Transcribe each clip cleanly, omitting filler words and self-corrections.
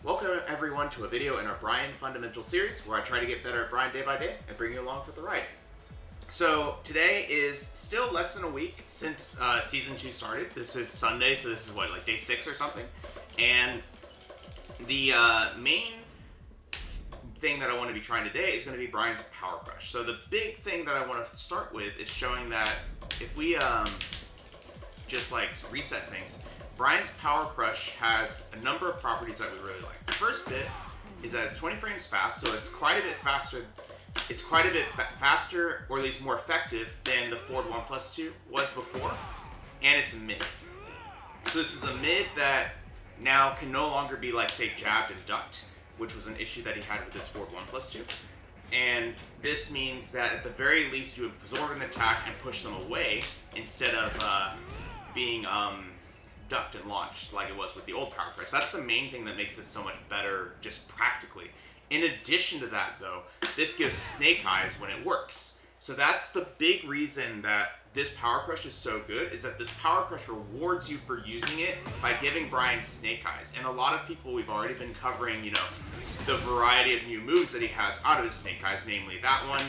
Welcome everyone to a video in our Bryan Fundamental series where I try to get better at Bryan day by day and bring you along for the ride. So today is still less than a week since Season 2 started. This is Sunday, so this is what, like day 6 or something? And the main thing that I want to be trying today is going to be Bryan's Powercrush. So the big thing that I want to start with is showing that if we just like reset things, Bryan's Powercrush has a number of properties that we really like. The first bit is that it's 20 frames fast, so it's quite a bit faster. It's quite a bit faster, or at least more effective, than the Ford 1+2 was before, and it's a mid. So this is a mid that now can no longer be like, say, jabbed and ducked, which was an issue that he had with this Ford 1+2. And this means that at the very least you absorb an attack and push them away instead of being ducked and launched like it was with the old Powercrush. That's the main thing that makes this so much better just practically. In addition to that though, this gives snake eyes when it works. So that's the big reason that this Powercrush is so good, is that this Powercrush rewards you for using it by giving Bryan snake eyes. And a lot of people, we've already been covering, you know, the variety of new moves that he has out of his snake eyes, namely that one,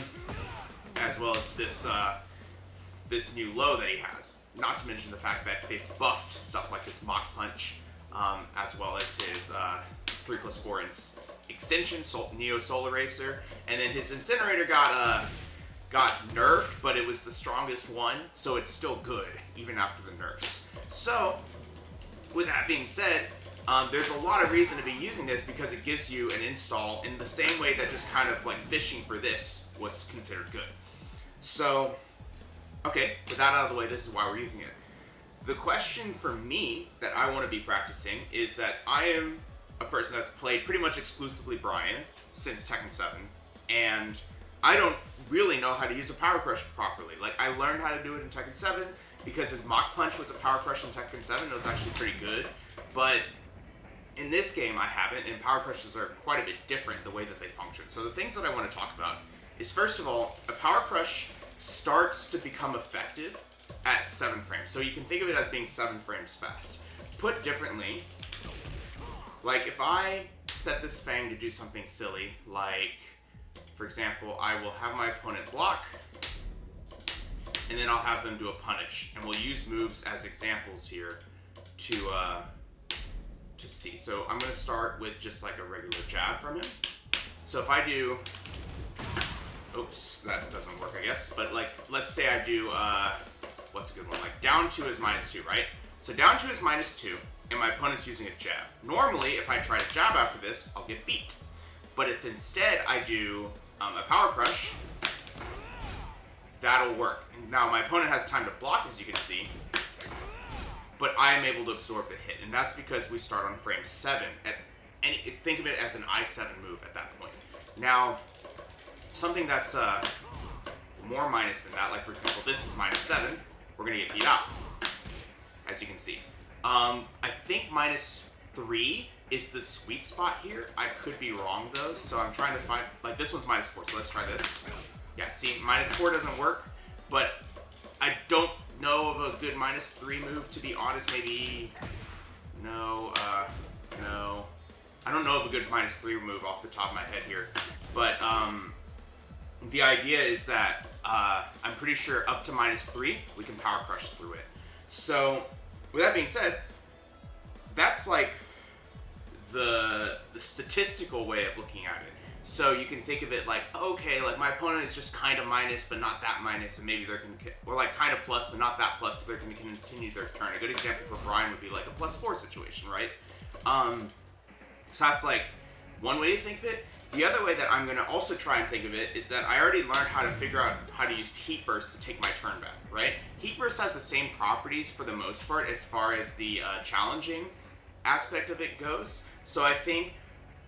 as well as this this new low that he has. Not to mention the fact that they've buffed stuff like his Mach Punch, as well as his 3+4 extension, Neo Solar Racer, and then his Incinerator got nerfed, but it was the strongest one, so it's still good, even after the nerfs. So, with that being said, there's a lot of reason to be using this because it gives you an install in the same way that just kind of like fishing for this was considered good. So, okay, with that out of the way, this is why we're using it. The question for me that I want to be practicing is that I am a person that's played pretty much exclusively Bryan since Tekken 7, and I don't really know how to use a Powercrush properly. Like, I learned how to do it in Tekken 7 because his Mach Punch was a Powercrush in Tekken 7. It was actually pretty good, but in this game I haven't, and Powercrushes are quite a bit different the way that they function. So the things that I want to talk about is, first of all, a Powercrush starts to become effective at 7 frames. So you can think of it as being 7 frames fast. Put differently, like if I set this Fang to do something silly, like, for example, I will have my opponent block, and then I'll have them do a punish, and we'll use moves as examples here to see. So I'm going to start with just like a regular jab from him. So if I do, oops, that doesn't work, I guess, but like, let's say I do, what's a good one? Like down 2 is -2, right? So down 2 is -2, and my opponent's using a jab. Normally, if I try to jab after this, I'll get beat. But if instead I do a Powercrush, that'll work. Now my opponent has time to block, as you can see, but I am able to absorb the hit, and that's because we start on frame 7. And think of it as an I7 move at that point. Now, something that's more minus than that, like for example, this is -7, we're gonna get beat out, as you can see. I think -3 is the sweet spot here. I could be wrong though, so I'm trying to find, like this one's -4, so let's try this. Yeah, see, -4 doesn't work, but I don't know of a good -3 move, to be honest. Maybe, no, I don't know of a good -3 move off the top of my head here, but the idea is that I'm pretty sure up to -3 we can Powercrush through it. So with that being said, that's like the statistical way of looking at it. So you can think of it like, okay, like my opponent is just kind of minus, but not that minus, and maybe they're going to, or like kind of plus, but not that plus, but they're going to continue their turn. A good example for Bryan would be like a +4 situation, right? So that's like one way to think of it. The other way that I'm going to also try and think of it is that I already learned how to figure out how to use Heat Burst to take my turn back, right? Heat Burst has the same properties for the most part as far as the challenging aspect of it goes. So I think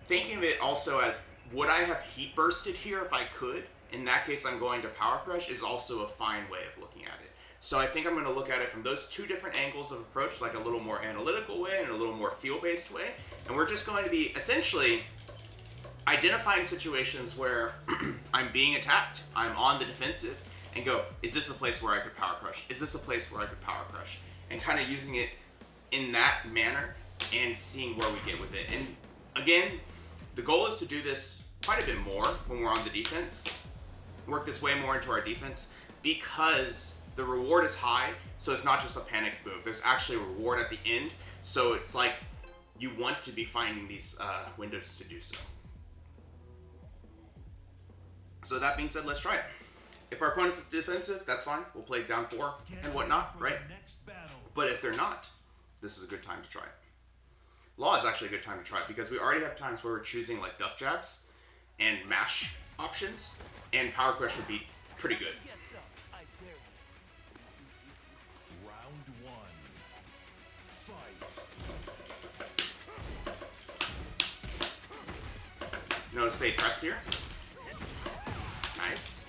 thinking of it also as, would I have Heat Bursted here if I could? In that case, I'm going to Powercrush is also a fine way of looking at it. So I think I'm going to look at it from those two different angles of approach, like a little more analytical way and a little more feel-based way. And we're just going to be essentially identifying situations where I'm being attacked, I'm on the defensive, and go, is this a place where I could Powercrush? Is this a place where I could Powercrush? And kind of using it in that manner and seeing where we get with it. And Again, the goal is to do this quite a bit more when we're on the defense. Work this way more into our defense because the reward is high, so it's not just a panic move. There's actually a reward at the end, so it's like you want to be finding these windows to do so. So that being said, let's try it. If our opponent's defensive, that's fine. We'll play down 4 and whatnot, right? But if they're not, this is a good time to try it. Law is actually a good time to try it because we already have times where we're choosing like duck jabs and mash options, and Powercrush would be pretty good. Round 1. Fight. Notice they press here. Nice.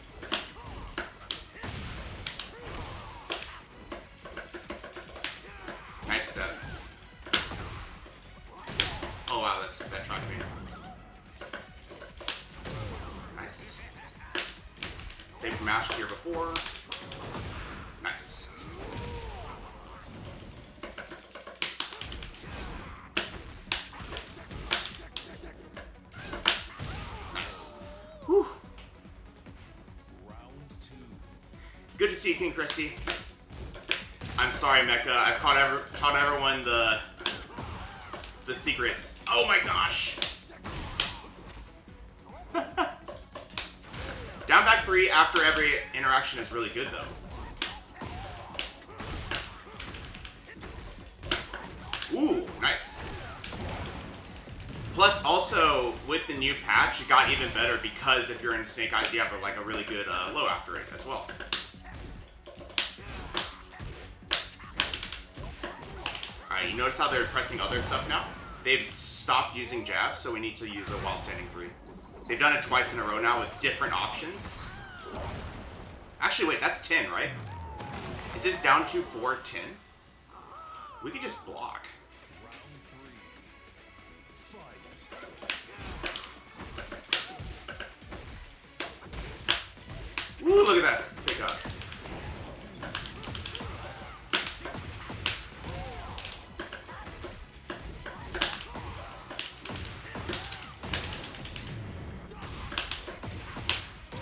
Nice step. Oh wow, that tried me. Nice. They've mashed here before. Nice. Nice. Whew. Round 2. Good to see you, King Christy. I'm sorry, Mecha. I've taught everyone the secrets. Oh my gosh. Down back 3 after every interaction is really good, though. Ooh, nice. Plus, also, with the new patch, it got even better because if you're in Snake Eyes, you have like a really good low after it as well. Alright, you notice how they're pressing other stuff now? They've stopped using jabs, so we need to use a while standing 3. They've done it twice in a row now with different options. Actually, wait, that's 10, right? Is this down 2, 4, 10? We could just block. Ooh, look at that pickup.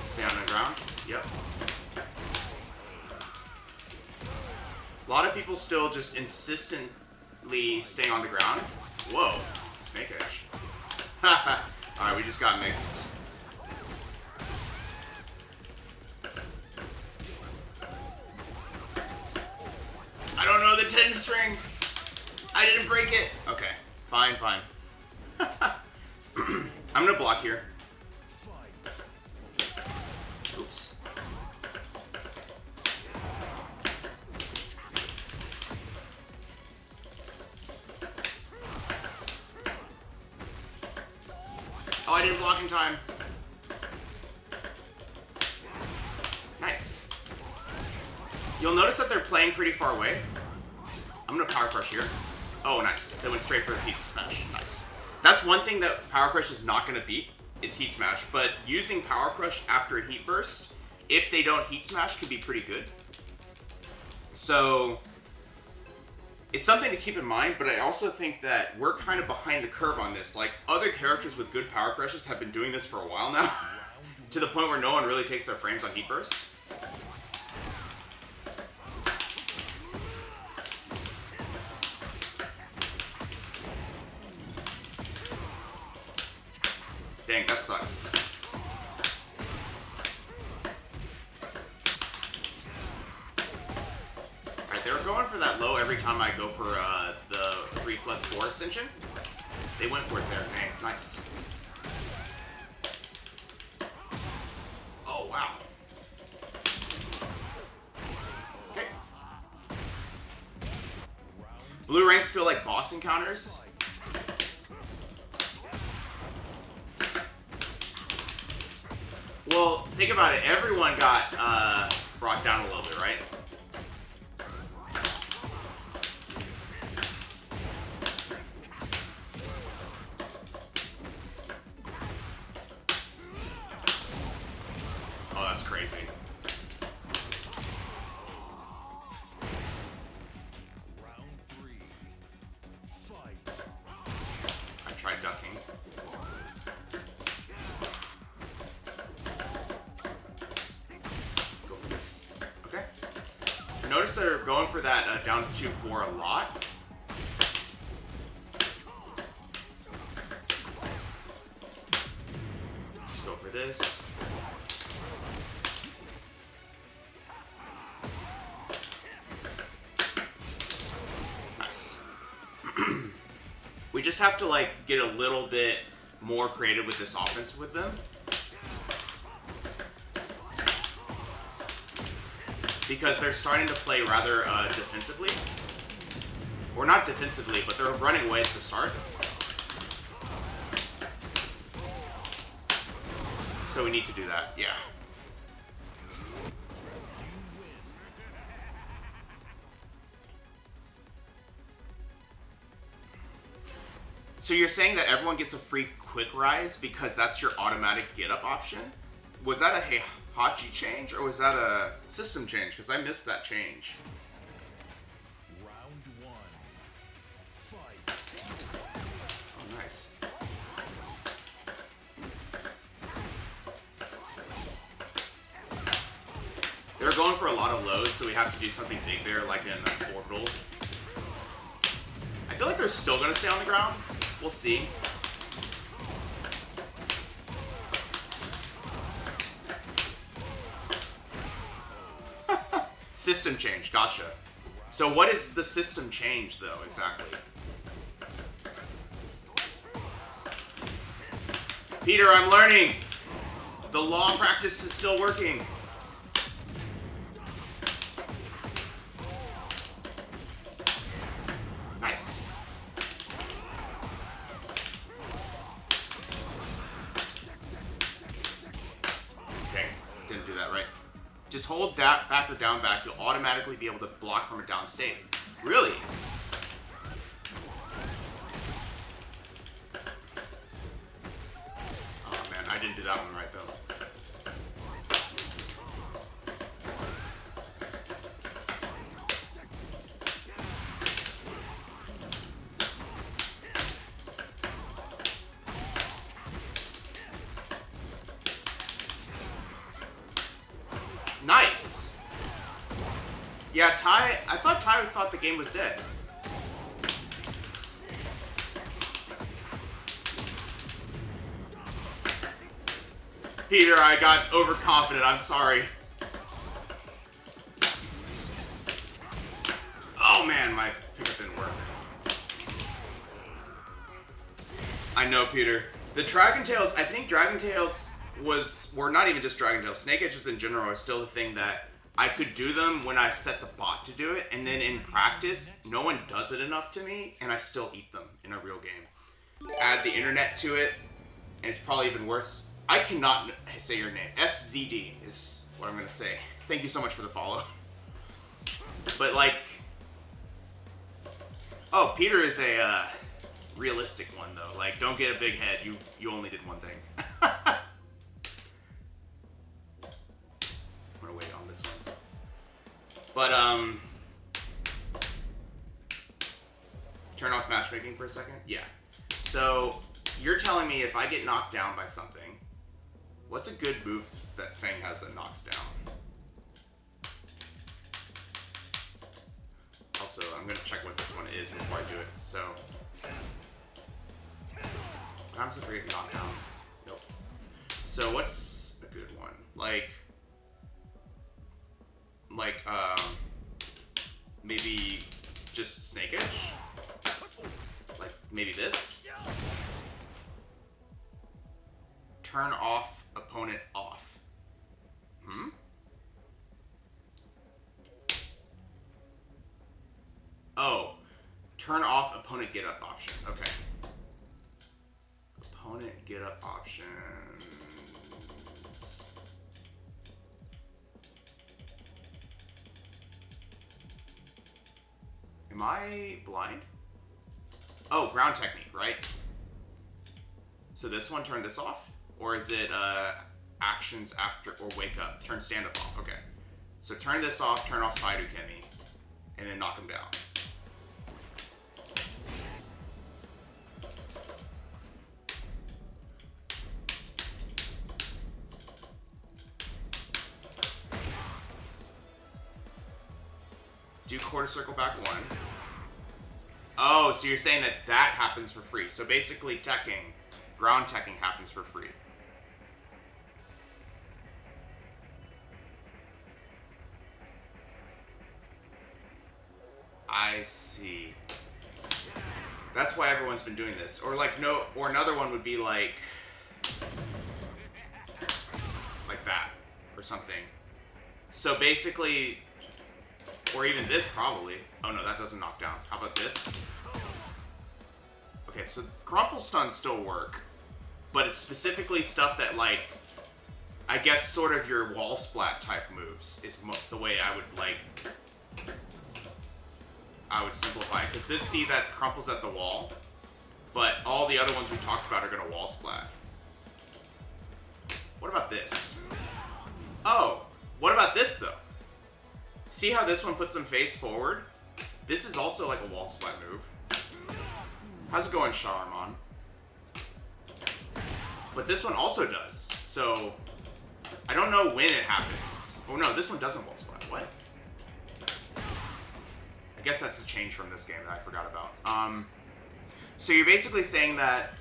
Stay on the ground. Yep. A lot of people still just insistently stay on the ground. Whoa, Snake Edge. Alright, we just got mixed. I don't know the 10 string. I didn't break it. Okay, fine, fine. I'm gonna block here. Oops. Oh, I didn't block in time. Nice. You'll notice that they're playing pretty far away. I'm gonna Powercrush here. Oh, nice. They went straight for the Heat Smash. Nice. That's one thing that Powercrush is not gonna beat, is Heat Smash. But using Powercrush after a Heat Burst, if they don't Heat Smash, can be pretty good. So, it's something to keep in mind, but I also think that we're kind of behind the curve on this. Like, other characters with good Powercrushes have been doing this for a while now, to the point where no one really takes their frames on Heat Burst. Dang, that sucks. Alright, they were going for that low every time I go for the 3+4 extension. They went for it there. Hey, nice. Oh, wow. Okay. Blue ranks feel like boss encounters. Well, think about it. Everyone got brought down a little bit, right? Oh, that's crazy. Round 3. Fight. I tried ducking. Go for this. Okay. Notice they're going for that down to 2-4 a lot. Just go for this. Nice. We just have to like get a little bit more creative with this offense with them. Because they're starting to play rather defensively. Or not defensively, but they're running away at the start. So we need to do that, yeah. So you're saying that everyone gets a free quick rise because that's your automatic get up option? Was that a Heihachi change or was that a system change? Because I missed that change. Round one. Fight. Oh, nice. They're going for a lot of lows, so we have to do something big there, like an orbital. I feel like they're still going to stay on the ground. We'll see. System change, gotcha. So what is the system change, though, exactly? Peter, I'm learning. The law practice is still working. Nice. Okay, didn't do that right. Just hold that back or down back. You'll automatically be able to block from a down state. Really? Oh man, I didn't do that one right though. Nice. Yeah, I thought Ty thought the game was dead. Peter, I got overconfident. I'm sorry. Oh man, my pickup didn't work. I know, Peter. The Dragon Tales, I think Dragon Tales were not even just Dragon Tales. Snake Edges in general are still the thing that I could do them when I set the bot to do it, and then in practice, no one does it enough to me, and I still eat them in a real game. Add the internet to it, and it's probably even worse. I cannot say your name. SZD is what I'm going to say. Thank you so much for the follow. But like... Oh, Peter is a realistic one, though. Like, don't get a big head. You only did one thing. I'm going to wait on this one. But, turn off matchmaking for a second? Yeah. So, you're telling me if I get knocked down by something, what's a good move that Fang has that knocks down? Also, I'm going to check what this one is before I do it. So, what happens if I get knocked down? Nope. So, what's a good one? Like, maybe just Snake Edge? Like, maybe this? Turn off opponent off. Oh, turn off opponent get up options. Okay. Opponent get up options. Am I blind? Oh, ground technique, right? So this one, turn this off? Or is it actions after, or wake up? Turn stand up off, okay. So turn this off, turn off side Ukemi, and then knock him down. do quarter circle back 1. Oh, so you're saying that that happens for free. So basically teching, ground teching happens for free. I see. That's why everyone's been doing this. Or like no, or another one would be like that or something. So basically, or even this probably. Oh no, that doesn't knock down. How about this? Okay, so crumple stuns still work, but it's specifically stuff that like, I guess sort of your wall splat type moves is the way I would like. I would simplify it, because this, see, that crumples at the wall, but all the other ones we talked about are going to wall splat. What about this? Oh, what about this, though? See how this one puts them face forward? This is also like a wall splat move. How's it going, Shawarman? But this one also does, so I don't know when it happens. Oh no, this one doesn't wall splat. What? I guess that's a change from this game that I forgot about. So you're basically saying that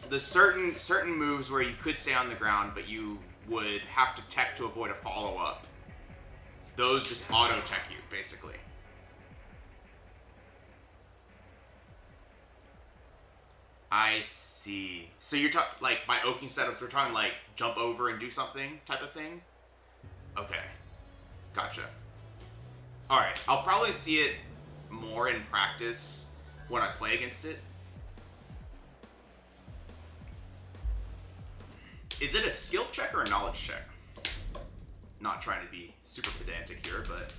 the certain moves where you could stay on the ground, but you would have to tech to avoid a follow-up, those just auto-tech you, basically. I see. So you're talking, like, by oaking setups, we're talking, like, jump over and do something type of thing? Okay. Gotcha. Alright, I'll probably see it more in practice when I play against it. Is it a skill check or a knowledge check? Not trying to be super pedantic here, but...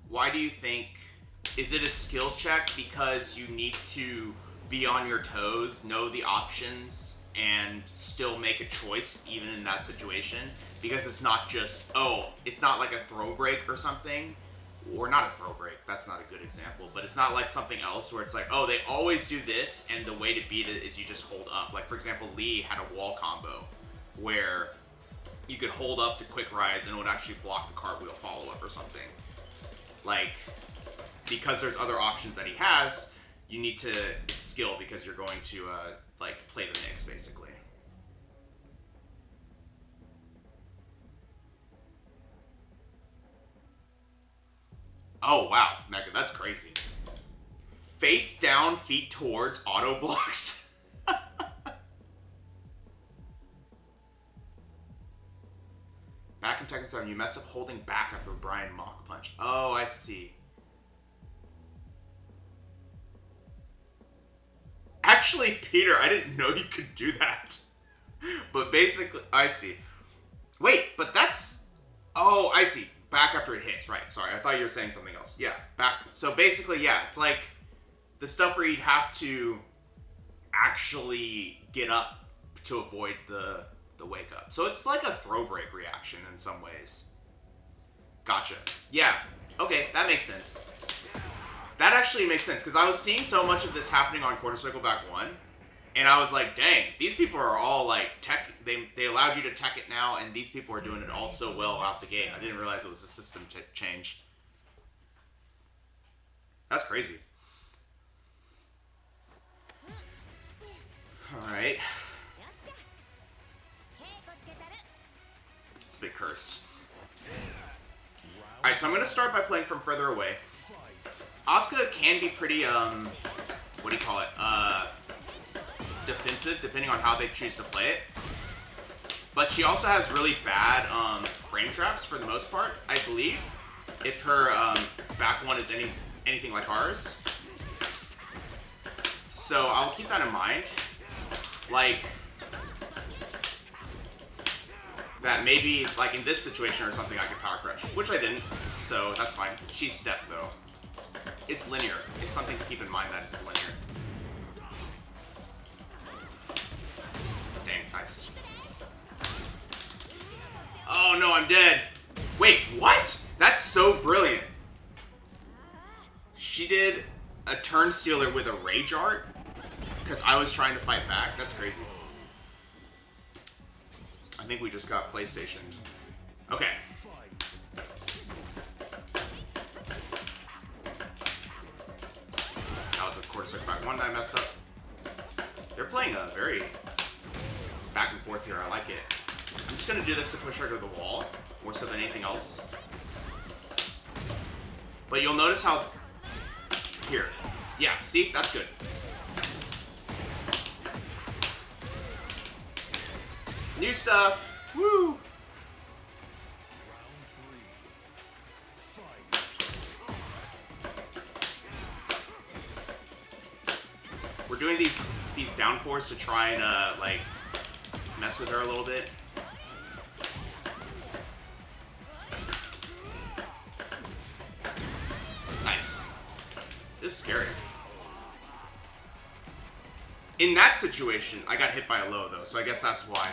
Why do you think... Is it a skill check because you need to be on your toes, know the options, and still make a choice even in that situation? Because it's not just, oh, it's not like a throw break or something. Or not a throw break, that's not a good example. But it's not like something else where it's like, oh, they always do this, and the way to beat it is you just hold up. Like, for example, Lee had a wall combo where you could hold up to quick rise and it would actually block the cartwheel follow-up or something. Like... Because there's other options that he has, you need to skill because you're going to, like, play the mix, basically. Oh, wow, Mecca, that's crazy. Face down, feet towards, auto blocks. Back in Tekken 7, you mess up holding back after Bryan Mach Punch. Oh, I see. Actually, Peter, I didn't know you could do that. But basically, I see. Wait, but that's... Oh, I see. Back after it hits, right. Sorry, I thought you were saying something else. Yeah, back... So basically, yeah, it's like the stuff where you'd have to actually get up to avoid the wake up. So it's like a throw break reaction in some ways. Gotcha. Yeah, okay, that makes sense. That actually makes sense, because I was seeing so much of this happening on Quarter Circle Back 1, and I was like, dang, these people are all like, tech, they allowed you to tech it now, and these people are doing it all so well out the gate. I didn't realize it was a system change. That's crazy. Alright. It's a bit cursed. Alright, so I'm going to start by playing from further away. Asuka can be pretty, what do you call it, defensive, depending on how they choose to play it. But she also has really bad, frame traps for the most part, I believe. If her, back one is anything like ours. So I'll keep that in mind. Like, that maybe, like in this situation or something, I could Powercrush, which I didn't, so that's fine. She's stepped, though. It's linear. It's something to keep in mind that it's linear. Dang, nice. Oh no, I'm dead. Wait, what? That's so brilliant. She did a turn stealer with a rage art because I was trying to fight back. That's crazy. I think we just got PlayStationed. Okay. That was a quarter circle back one that I messed up. They're playing a very back and forth here. I like it. I'm just going to do this to push her to the wall, more so than anything else. But you'll notice how... Here. Yeah, see? That's good. New stuff. Woo! We're doing these down fours to try and like mess with her a little bit. Nice. This is scary. In that situation, I got hit by a low though, so I guess that's why.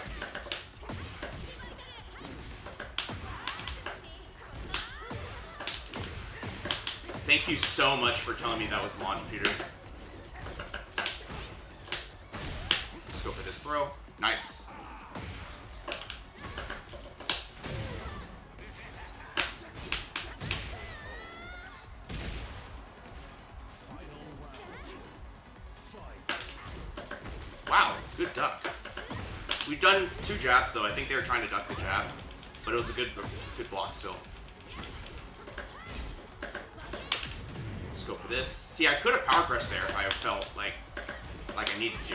Thank you so much for telling me that was launch, Peter. Let's go for this throw. Nice. Wow, good duck. We've done 2 jabs, so I think they were trying to duck the jab, but it was a good block still. Let's go for this. See, I could have Powercrush there if I felt like I needed to.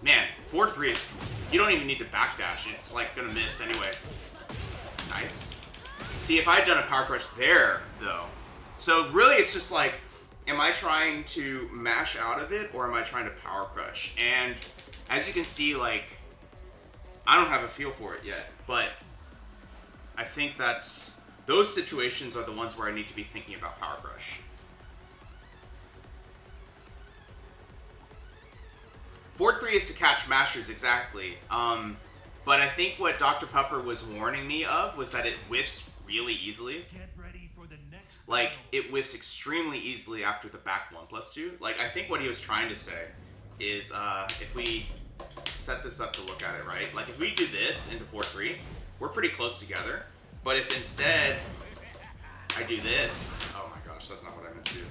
Man, forward 3 is... You don't even need to backdash. It's like gonna miss anyway. Nice. See, if I had done a Powercrush there, though... So really, it's just like, am I trying to mash out of it, or am I trying to Powercrush? And as you can see, like, I don't have a feel for it yet, but I think that's... Those situations are the ones where I need to be thinking about Powercrush. Forward 3 is to catch mashers, exactly. But I think what Dr. Pupper was warning me of was that it whiffs really easily. Like, it whiffs extremely easily after the back 1+2. Like, I think what he was trying to say is, if we set this up to look at it, right? Like, if we do this into 4-3, we're pretty close together. But if instead I do this... Oh my gosh, that's not what I meant to do.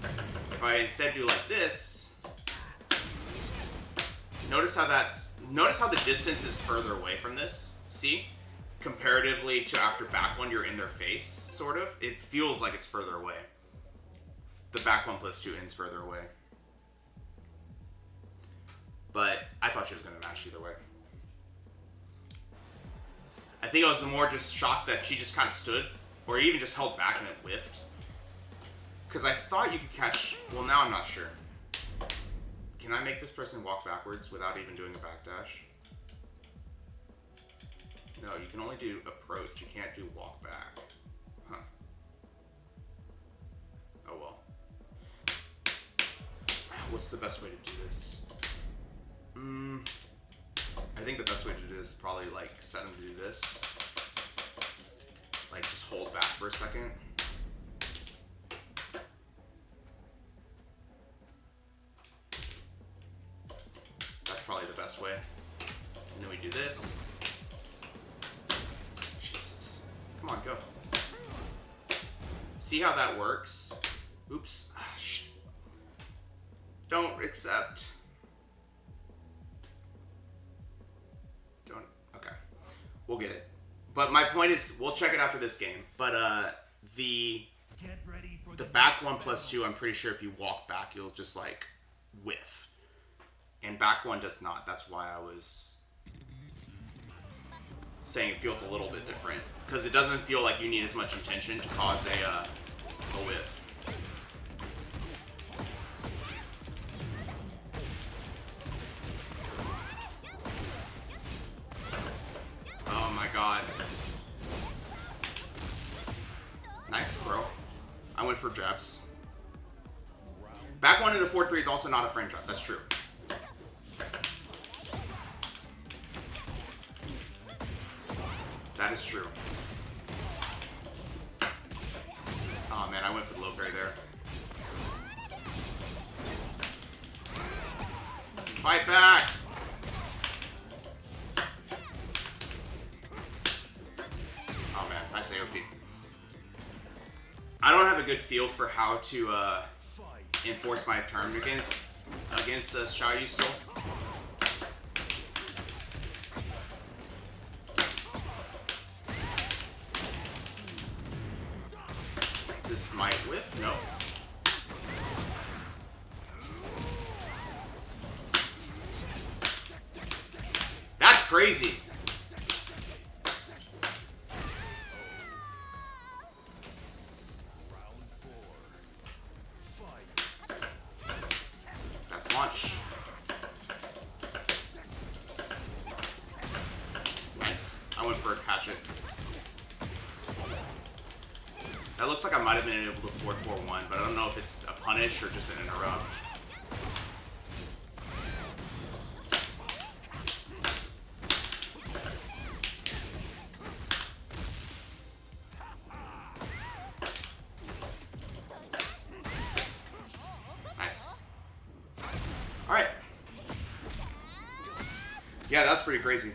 If I instead do like this... Notice how the distance is further away from this. See? Comparatively to after back 1, you're in their face, sort of. It feels like it's further away. The back 1+2 ends further away. But I thought she was going to mash either way. I think I was more just shocked that she just kind of stood, or even just held back and it whiffed. Because I thought you could catch... Well, now I'm not sure. Can I make this person walk backwards without even doing a backdash? No, you can only do approach. You can't do walk back. Huh. Oh well. What's the best way to do this? I think the best way to do this is probably like set him to do this. Like just hold back for a second. That's probably the best way. And then we do this. Jesus. Come on, go. See how that works? Oops. Ah, shit. Don't accept. Don't. Okay. We'll get it. But my point is, we'll check it out for this game. But the back 1+2, I'm pretty sure if you walk back, you'll just like whiff. And back 1 does not. That's why I was saying it feels a little bit different. Because it doesn't feel like you need as much intention to cause a whiff. Oh my god. Nice throw. I went for jabs. Back 1 into 4-3 is also not a frame trap. That's true. That is true. Oh man, I went for the low parry there. Fight back! Oh man, nice AOP. I don't have a good feel for how to enforce my turn against Xiaoyu still. This might whiff. No. That's crazy. That's launch. Nice. I went for a hatchet. That looks like I might have been able to 4-4-1, but I don't know if it's a punish or just an interrupt. Nice. Alright. Yeah, that's pretty crazy.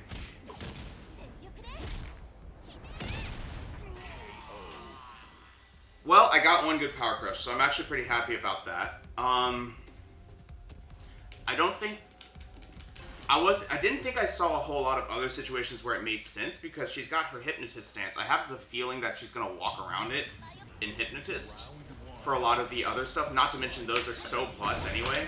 Well, I got one good Powercrush, so I'm actually pretty happy about that. I didn't think I saw a whole lot of other situations where it made sense because she's got her Hypnotist stance. I have the feeling that she's gonna walk around it in Hypnotist for a lot of the other stuff, not to mention those are so plus anyway.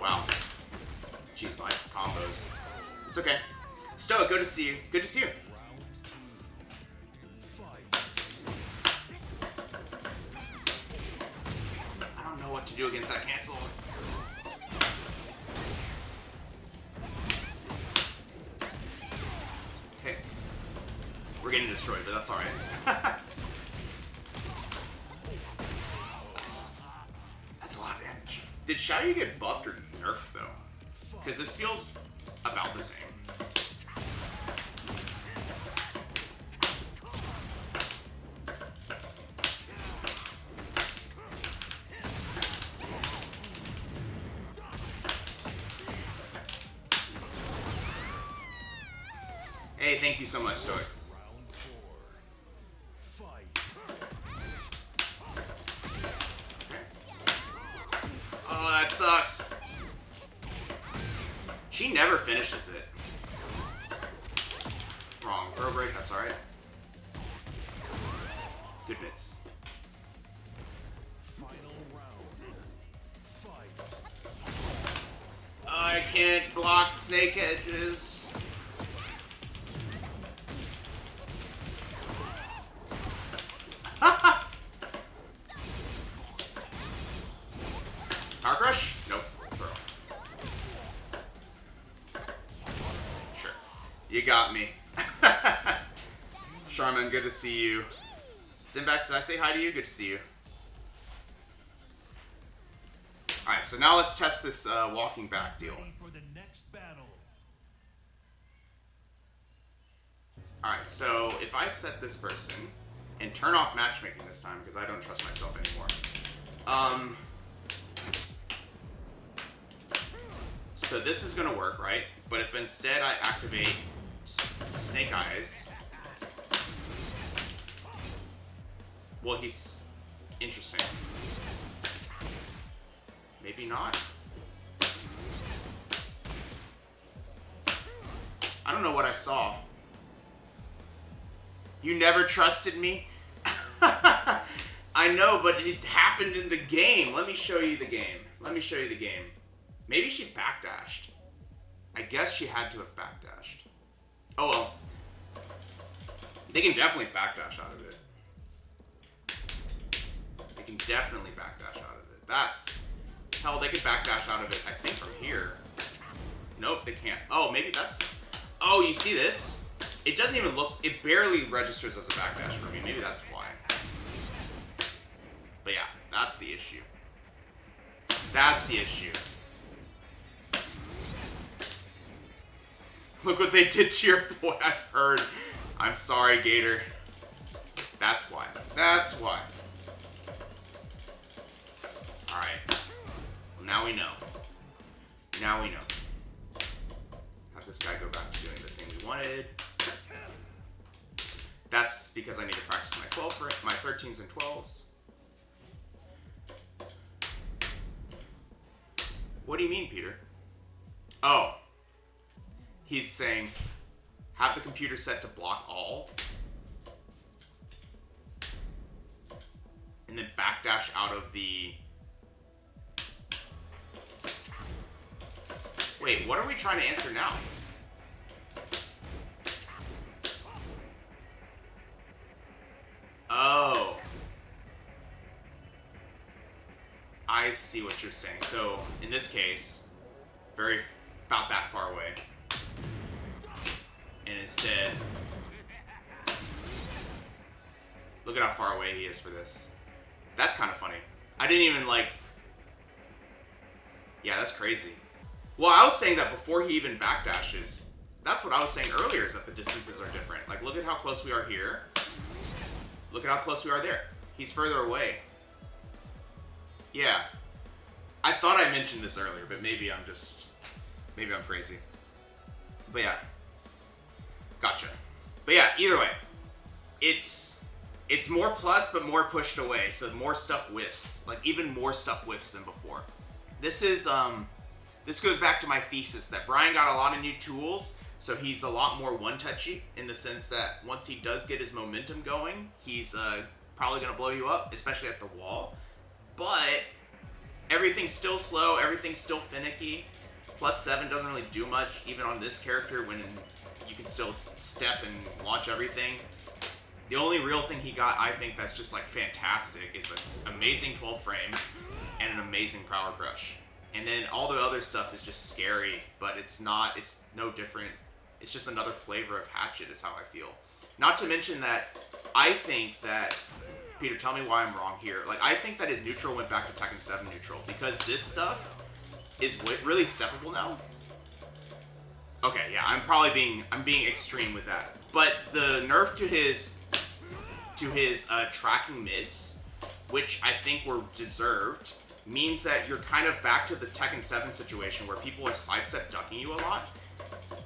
Wow. Jeez, my combos. It's okay. Stoic, good to see you. Good to see you. I don't know what to do against that cancel. Okay. We're getting destroyed, but that's alright. Nice. That's a lot of damage. Did Xiaoyu get buffed or nerfed, though? Because this feels about the same. Hey, thank you so much, Stoic. Oh, that sucks. She never finishes it. Wrong. Throw break, that's alright. Good bits. I can't block snake edges. Powercrush? Nope. Throw. Sure. You got me. Charmin, good to see you. Simbax, did I say hi to you? Good to see you. Alright, so now let's test this walking back deal. Alright, so if I set this person and turn off matchmaking this time, because I don't trust myself anymore. So this is gonna work, right? But if instead I activate Snake Eyes, well, he's interesting. Maybe not. I don't know what I saw. You never trusted me? I know, but it happened in the game. Let me show you the game. Let me show you the game. Maybe she backdashed. I guess she had to have backdashed. Oh well. They can definitely backdash out of it. They can definitely backdash out of it. That's Hell, they could backdash out of it, I think, from here. Nope, they can't. Oh, maybe that's... Oh, you see this? It doesn't even look... It barely registers as a backdash for me. Maybe that's why. But yeah, that's the issue. That's the issue. Look what they did to your boy. I've heard. I'm sorry, Gator. That's why. That's why. Alright. Well, now we know. Now we know. Have this guy go back to doing the thing we wanted. That's because I need to practice my 12 for it, my 13s and 12s. What do you mean, Peter? Oh. He's saying, have the computer set to block all. And then backdash out of the... Wait, what are we trying to answer now? Oh. I see what you're saying. So, in this case, about that far away. And instead, look at how far away he is for this. That's kind of funny. I didn't even yeah, that's crazy. Well, I was saying that before he even backdashes. That's what I was saying earlier, is that the distances are different. Like, look at how close we are here. Look at how close we are there. He's further away. Yeah. I thought I mentioned this earlier, but maybe I'm crazy. But yeah. Gotcha. But yeah, either way. It's more plus, but more pushed away. So more stuff whiffs. Like, even more stuff whiffs than before. This goes back to my thesis that Bryan got a lot of new tools, so he's a lot more one-touchy in the sense that once he does get his momentum going, he's probably going to blow you up, especially at the wall. But everything's still slow, everything's still finicky. +7 doesn't really do much, even on this character, when you can still step and launch everything. The only real thing he got, I think, that's just like fantastic is an amazing 12 frame and an amazing Powercrush. And then all the other stuff is just scary, but it's no different. It's just another flavor of Hatchet is how I feel. Not to mention that I think that, Peter, tell me why I'm wrong here. Like, I think that his neutral went back to Tekken 7 neutral because this stuff is really steppable now. Okay, yeah, I'm being extreme with that. But the nerf to his tracking mids, which I think were deserved, means that you're kind of back to the Tekken 7 situation where people are sidestep ducking you a lot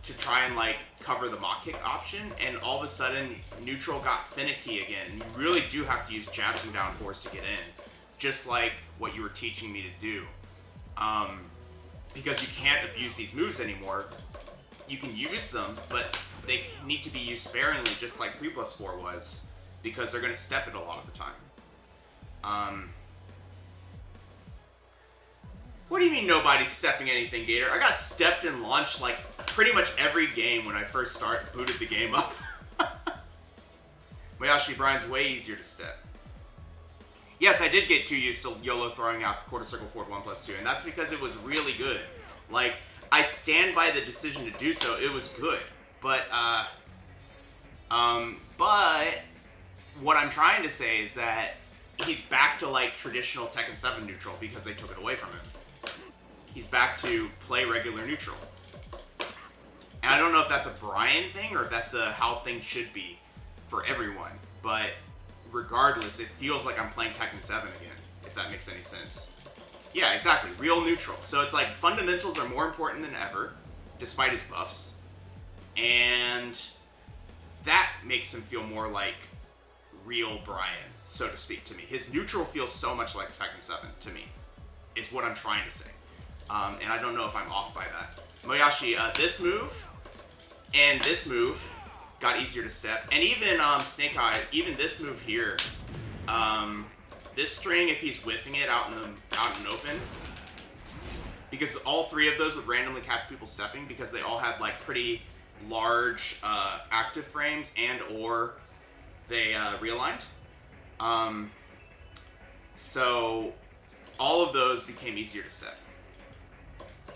to try and like cover the mock kick option, and all of a sudden neutral got finicky again. You really do have to use jabs and down force to get in, just like what you were teaching me to do. Because you can't abuse these moves anymore. You can use them, but they need to be used sparingly, just like 3+4 was, because they're going to step it a lot of the time. What do you mean nobody's stepping anything, Gator? I got stepped and launched like pretty much every game when I first booted the game up. Mayashi Bryan's way easier to step. Yes, I did get too used to YOLO throwing out the quarter circle forward 1+2, and that's because it was really good. Like, I stand by the decision to do so. It was good, but what I'm trying to say is that he's back to like traditional Tekken 7 neutral because they took it away from him. He's back to play regular neutral. And I don't know if that's a Bryan thing or if that's how things should be for everyone. But regardless, it feels like I'm playing Tekken 7 again, if that makes any sense. Yeah, exactly. Real neutral. So it's like fundamentals are more important than ever, despite his buffs. And that makes him feel more like real Bryan, so to speak, to me. His neutral feels so much like Tekken 7 to me, is what I'm trying to say. And I don't know if I'm off by that. Moyashi, this move and this move got easier to step. And even Snake Eye, even this move here, this string, if he's whiffing it out in open, because all three of those would randomly catch people stepping because they all had like pretty large active frames and or they realigned. So all of those became easier to step.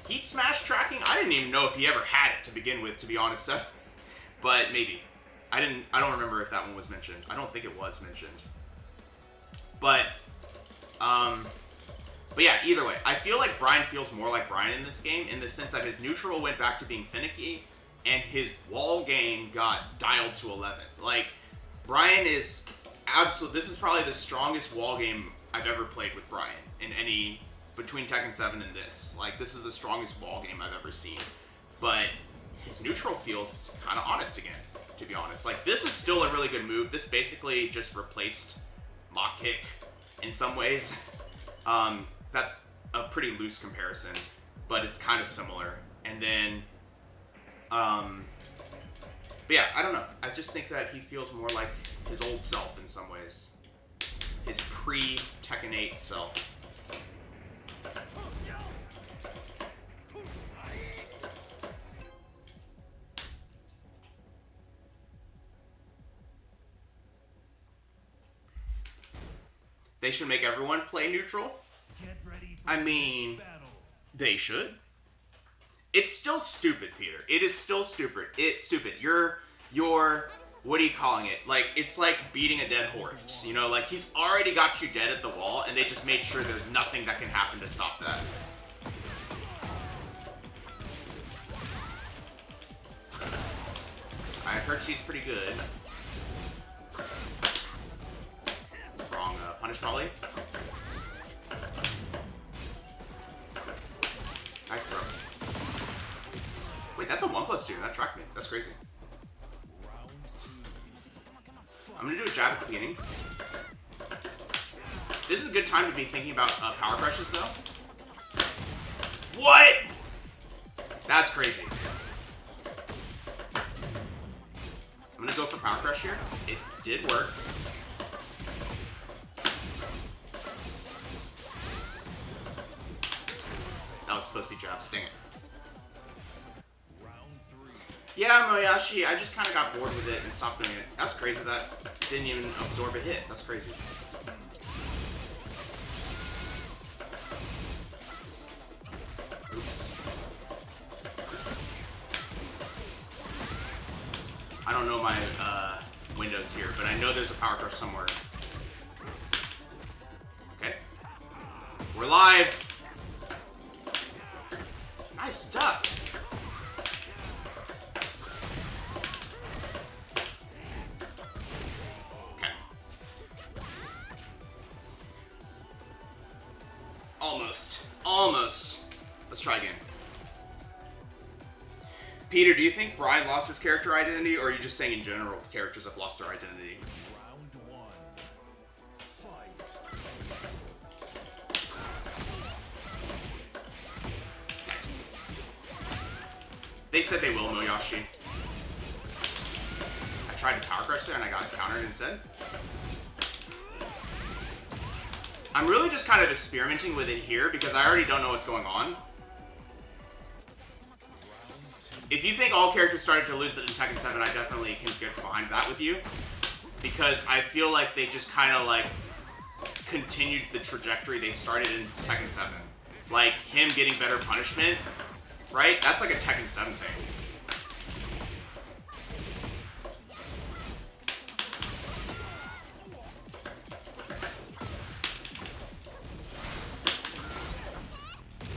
Heat smash tracking, I didn't even know if he ever had it to begin with, to be honest. But maybe. I don't remember if that one was mentioned. I don't think it was mentioned. But yeah, either way, I feel like Bryan feels more like Bryan in this game, in the sense that his neutral went back to being finicky, and his wall game got dialed to 11. Like, Bryan is this is probably the strongest wall game I've ever played with Bryan in any, between Tekken 7 and this. Like, this is the strongest wall game I've ever seen. But his neutral feels kind of honest again, to be honest. Like, this is still a really good move. This basically just replaced Mach Kick in some ways. That's a pretty loose comparison, but it's kind of similar. And then, but yeah, I don't know. I just think that he feels more like his old self in some ways. His pre-Tekken 8 self. They should make everyone play neutral. I mean, they should. It's still stupid, Peter. It is still stupid. It's stupid. You're, what are you calling it? Like, it's like beating a dead horse. You know, like, he's already got you dead at the wall, and they just made sure there's nothing that can happen to stop that. I heard she's pretty good. Wrong punish, probably. Nice throw. Wait, that's a 1+2. That tracked me. That's crazy. I'm gonna do a jab at the beginning. This is a good time to be thinking about power crushes, though. What? That's crazy. I'm gonna go for power crush here. It did work. That was supposed to be jabs. Dang it. Yeah, Moyashi, I just kind of got bored with it and stopped doing it. That's crazy that didn't even absorb a hit. That's crazy. Oops. I don't know my windows here, but I know there's a power crush somewhere. Okay. We're live. Nice duck. Okay. Almost. Almost. Let's try again. Peter, do you think Bryan lost his character identity, or are you just saying in general characters have lost their identity? Round one. Fight. Nice. They said they will, Moyashi. I tried to power crush there and I got countered instead. I'm really just kind of experimenting with it here because I already don't know what's going on. If you think all characters started to lose it in Tekken 7, I definitely can get behind that with you. Because I feel like they just kind of like continued the trajectory they started in Tekken 7. Like him getting better punishment, right? That's like a Tekken 7 thing.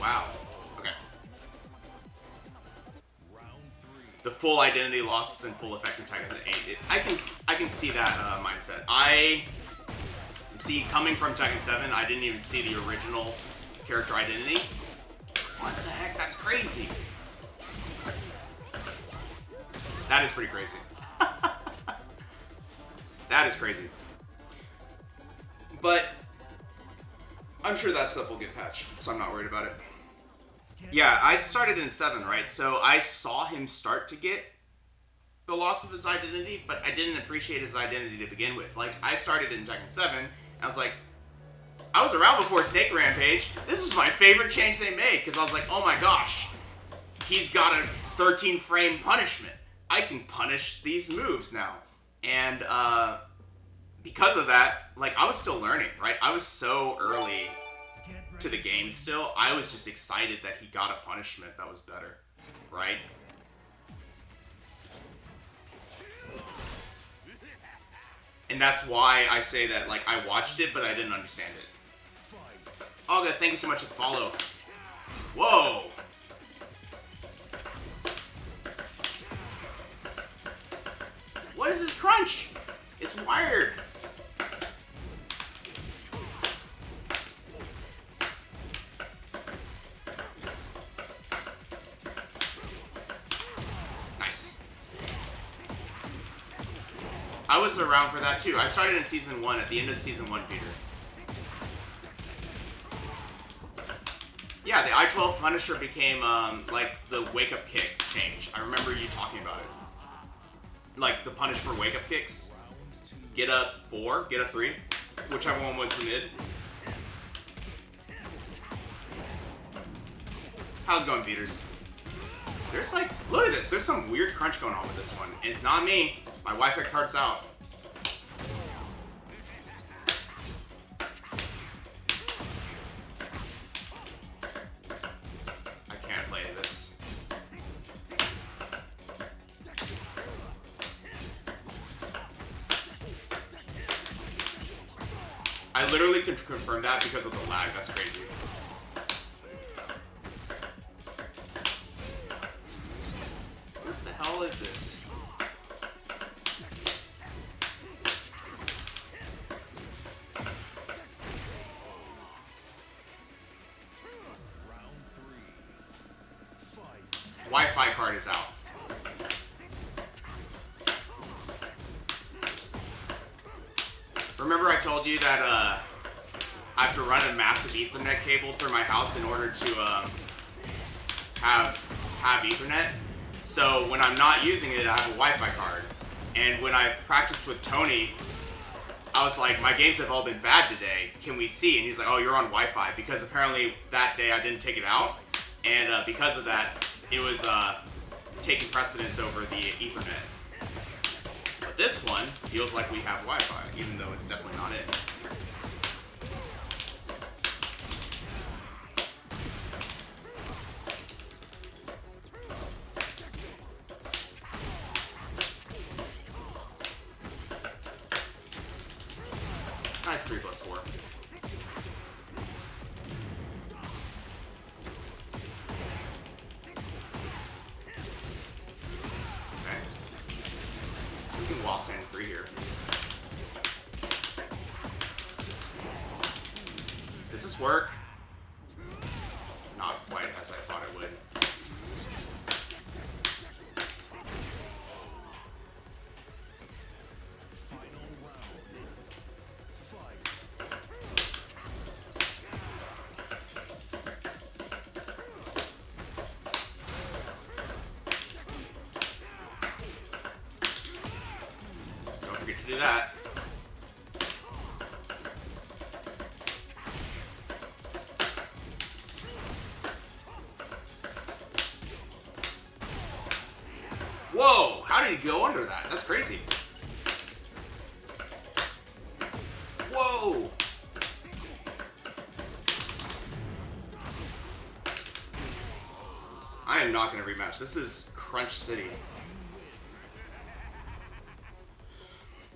Wow. Okay. The full identity loss is in full effect in Tekken 8. I can see that mindset. I see coming from Tekken 7, I didn't even see the original character identity. What the heck? That's crazy. That is pretty crazy. That is crazy. But I'm sure that stuff will get patched, so I'm not worried about it. Yeah, I started in 7, right? So I saw him start to get the loss of his identity, but I didn't appreciate his identity to begin with. Like, I started in Tekken 7, and I was like, I was around before Snake Rampage. This is my favorite change they made, because I was like, oh my gosh, he's got a 13-frame punishment. I can punish these moves now. And because of that, like, I was still learning, right? I was so early to the game still. I was just excited that he got a punishment that was better, right? And that's why I say that, like, I watched it, but I didn't understand it. Oh, God, thank you so much for the follow. Whoa! What is this crunch? It's wired. Nice. I was around for that too. I started in Season 1, at the end of Season 1, Peter. Yeah, the I-12 Punisher became, like, the wake-up kick change. I remember you talking about it. Like, the punish for wake-up kicks. Get up 4, get up 3. Whichever one was the mid. How's it going, beaters? There's like, look at this. There's some weird crunch going on with this one. And it's not me. My Wi-Fi card's out. I can't play this. I literally can confirm that because of the lag. That's crazy. What the hell is this? Wi-Fi card is out. Remember I told you that I have to run a massive Ethernet cable through my house in order to have Ethernet? So when I'm not using it, I have a Wi-Fi card. And when I practiced with Tony, I was like, my games have all been bad today. Can we see? And he's like, oh, you're on Wi-Fi. Because apparently that day I didn't take it out. And because of that, it was taking precedence over the Ethernet. But this one feels like we have Wi-Fi, even though it's definitely not it. Nice 3+4. Okay. We can wall stand free here. Does this work? Not quite as I thought it would. Don't forget to do that. Whoa! How did he go under that? That's crazy. Whoa! I am not going to rematch. This is Crunch City.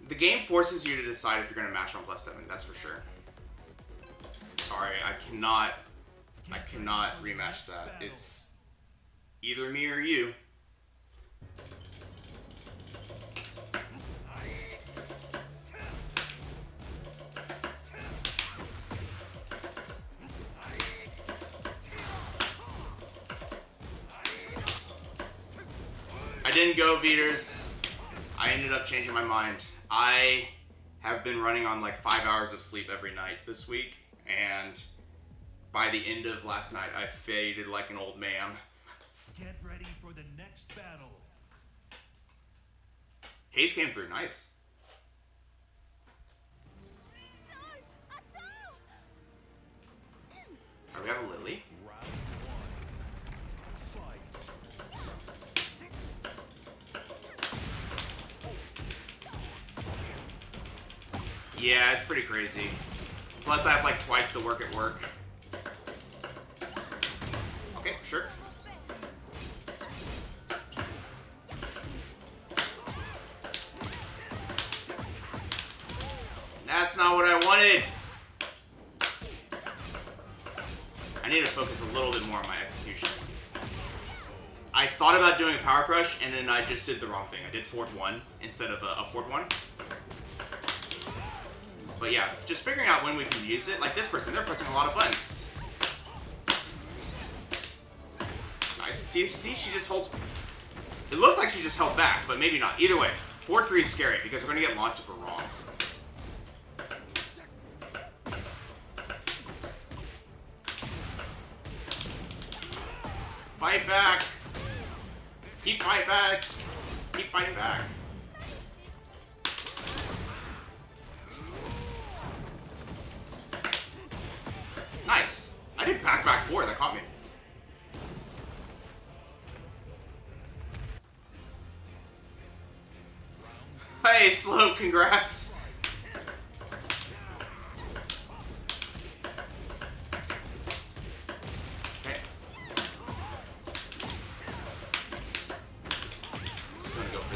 The game forces you to decide if you're going to match on +7. That's for sure. Sorry, I cannot rematch that. It's either me or you. I didn't go, beaters. I ended up changing my mind. I have been running on like 5 hours of sleep every night this week, and by the end of last night, I faded like an old man. Get ready for the next battle. Hayes came through, nice. Are we have a Lily? Round 1. Fight. Yeah, it's pretty crazy. Plus, I have like twice the work at work. That's not what I wanted. I need to focus a little bit more on my execution. I thought about doing a Powercrush, and then I just did the wrong thing. I did forward 1 instead of a forward 1. But yeah, just figuring out when we can use it. Like this person, they're pressing a lot of buttons. Nice. See, she just holds... It looked like she just held back, but maybe not. Either way, forward 3 is scary, because we're going to get launched if we're wrong. Fight back! Keep fighting back! Keep fighting back! Nice! I did back 4, that caught me. Hey, Slow, congrats!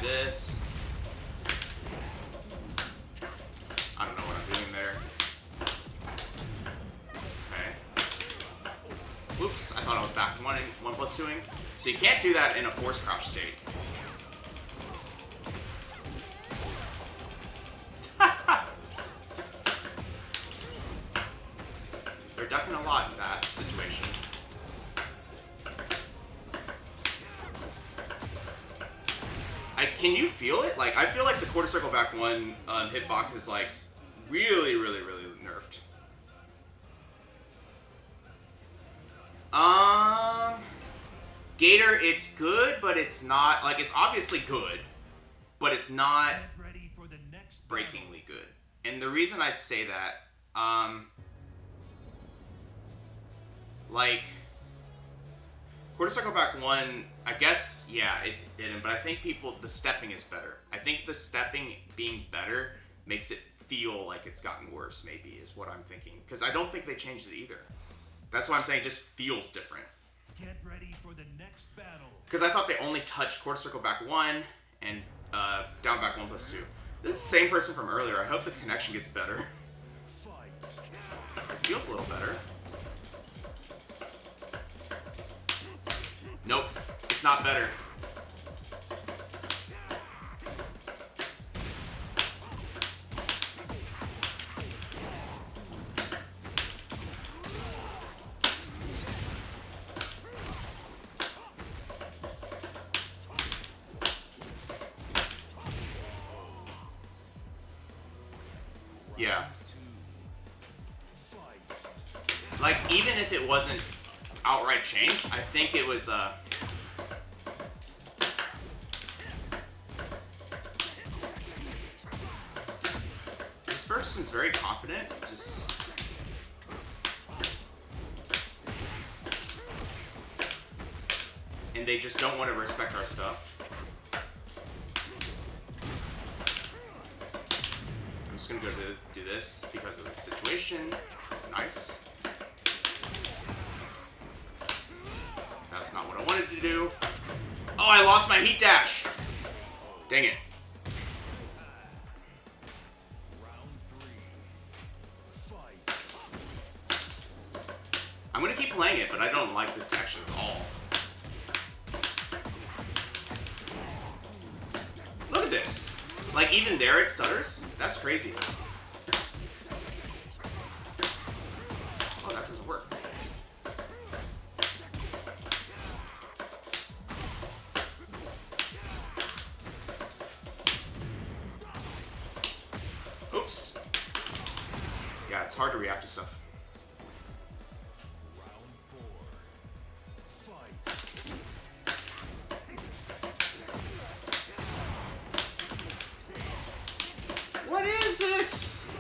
This. I don't know what I'm doing there. Okay. Oops, I thought I was back 1+2ing. So you can't do that in a force crouch state. They're ducking a lot in that situation. Can you feel it? Like, I feel like the quarter circle back 1 hitbox is like really, really, really nerfed. Gator, it's good, but it's not, like, it's obviously good, but it's not breakingly good. And the reason I'd say that, like, quarter circle back 1, I guess, yeah, it didn't, but I think the stepping is better. I think the stepping being better makes it feel like it's gotten worse, maybe, is what I'm thinking. Because I don't think they changed it either. That's why I'm saying it just feels different. Get ready for the next battle. Because I thought they only touched quarter circle back 1 and down back 1+2. This is the same person from earlier. I hope the connection gets better. It feels a little better. Nope, it's not better. Yeah. Like, even if it wasn't outright change, I think it was, this person's very confident, just... And they just don't want to respect our stuff. I'm just gonna go do this because of the situation. Nice. That's not what I wanted to do. Oh, I lost my heat dash. Dang it. I'm gonna keep playing it, but I don't like this action at all. Look at this. Like, even there it stutters? That's crazy. Oh, that doesn't work. Oops. Yeah, it's hard to react to stuff. What is this?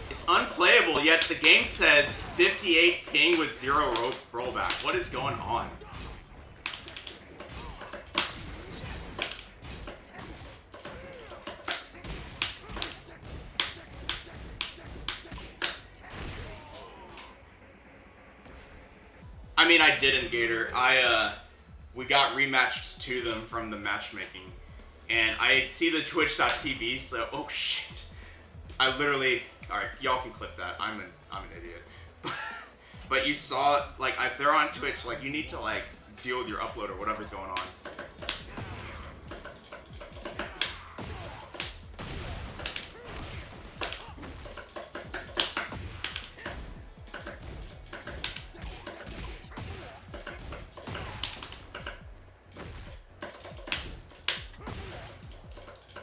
It's unplayable, yet the game says 58 ping with 0 rollback. What is going on? I mean, I didn't, Gator. We got rematched to them from the matchmaking. And I see the twitch.tv, so, oh shit. I literally. All right, y'all can clip that. I'm an idiot. But you saw, like, if they're on Twitch, like, you need to, like, deal with your upload or whatever's going on.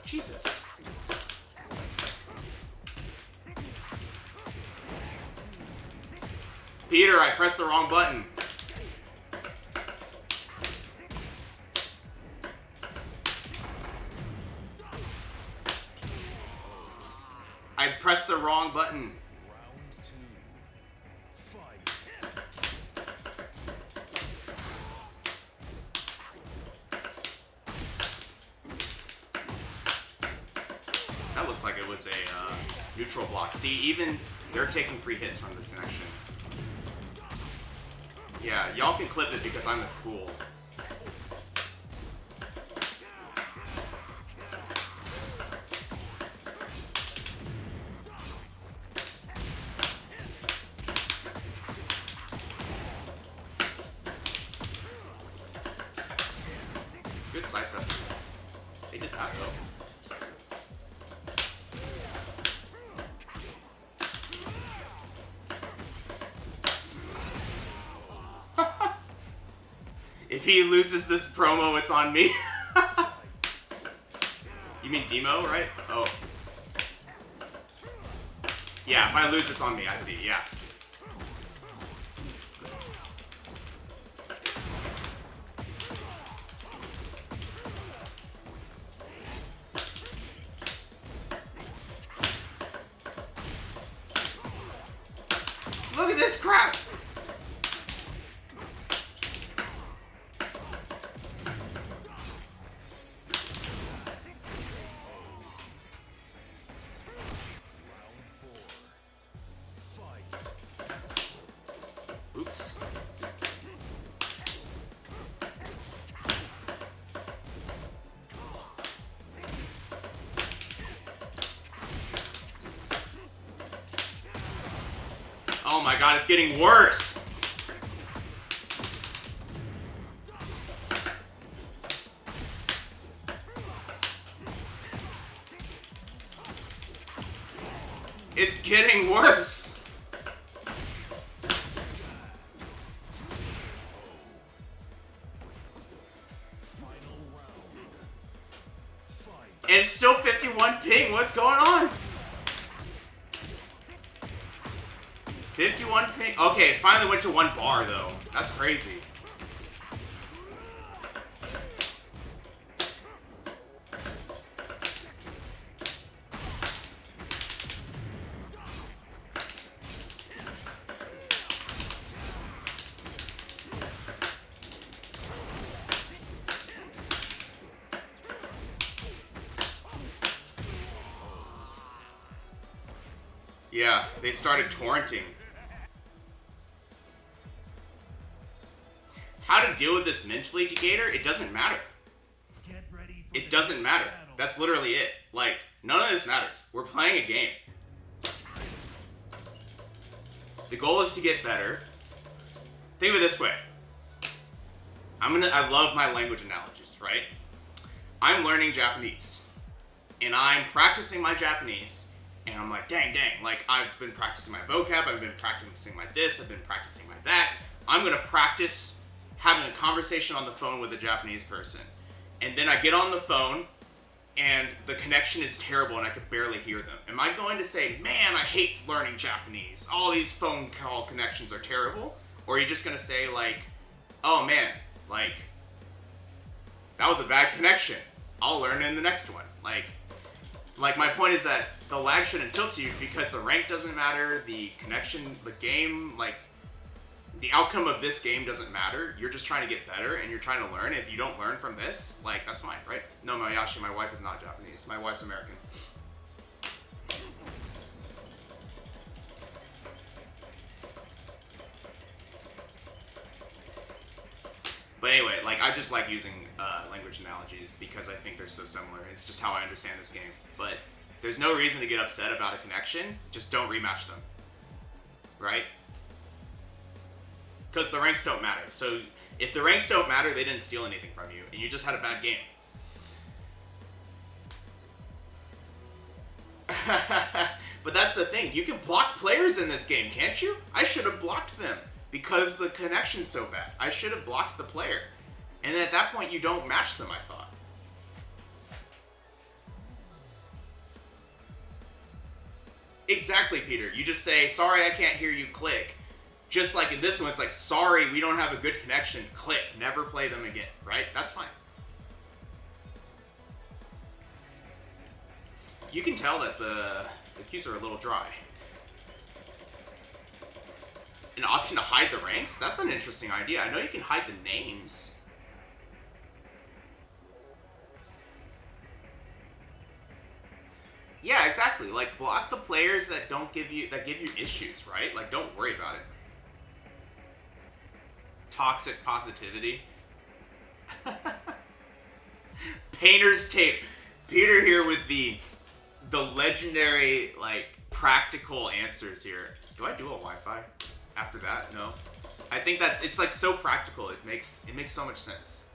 Jesus. Peter, I pressed the wrong button. I pressed the wrong button. That looks like it was a neutral block. See, even they're taking free hits from the connection. Yeah, y'all can clip it because I'm a fool. Good slice up. They did that though. If he loses this promo, it's on me. You mean demo, right? Oh. Yeah, if I lose, it's on me. I see, yeah. Look at this crap! Oops. Oh my god, it's getting worse! It's getting worse! And it's still 51 ping. What's going on? 51 ping. Okay, it finally went to 1 bar though. That's crazy. Yeah, they started torrenting. How to deal with this mentally, Gator? It doesn't matter. It doesn't matter. That's literally it. Like, none of this matters. We're playing a game. The goal is to get better. Think of it this way. I love my language analogies, right? I'm learning Japanese. And I'm practicing my Japanese. And I'm like, dang, like, I've been practicing my vocab, I've been practicing my this, I've been practicing my that. I'm gonna practice having a conversation on the phone with a Japanese person. And then I get on the phone, and the connection is terrible, and I could barely hear them. Am I going to say, man, I hate learning Japanese, all these phone call connections are terrible? Or are you just gonna say, like, oh man, like, that was a bad connection, I'll learn in the next one. Like my point is that the lag shouldn't tilt you because the rank doesn't matter, the connection, the game, like, the outcome of this game doesn't matter. You're just trying to get better and you're trying to learn. If you don't learn from this, like, that's fine, right? No, Mayashi, my wife is not Japanese. My wife's American. But anyway, like, I just like using language analogies because I think they're so similar. It's just how I understand this game. But There's no reason to get upset about a connection. Just don't rematch them. Right? Because the ranks don't matter. So if the ranks don't matter, they didn't steal anything from you, and you just had a bad game. But that's the thing. You can block players in this game, can't you? I should have blocked them because the connection's so bad. I should have blocked the player. And at that point, you don't match them, I thought. Exactly, Peter. You just say, sorry, I can't hear you, click. Just like in this one, it's like, sorry, we don't have a good connection, click. Never play them again, right? That's fine. You can tell that the queues are a little dry. An option to hide the ranks? That's an interesting idea. I know you can hide the names. Yeah, exactly. Like, block the players that don't give you issues, right? Like, don't worry about it. Toxic positivity. Painter's tape. Peter here with the legendary, like, practical answers here. Do I do a Wi-Fi after that? No. I think that it's like so practical. It makes so much sense.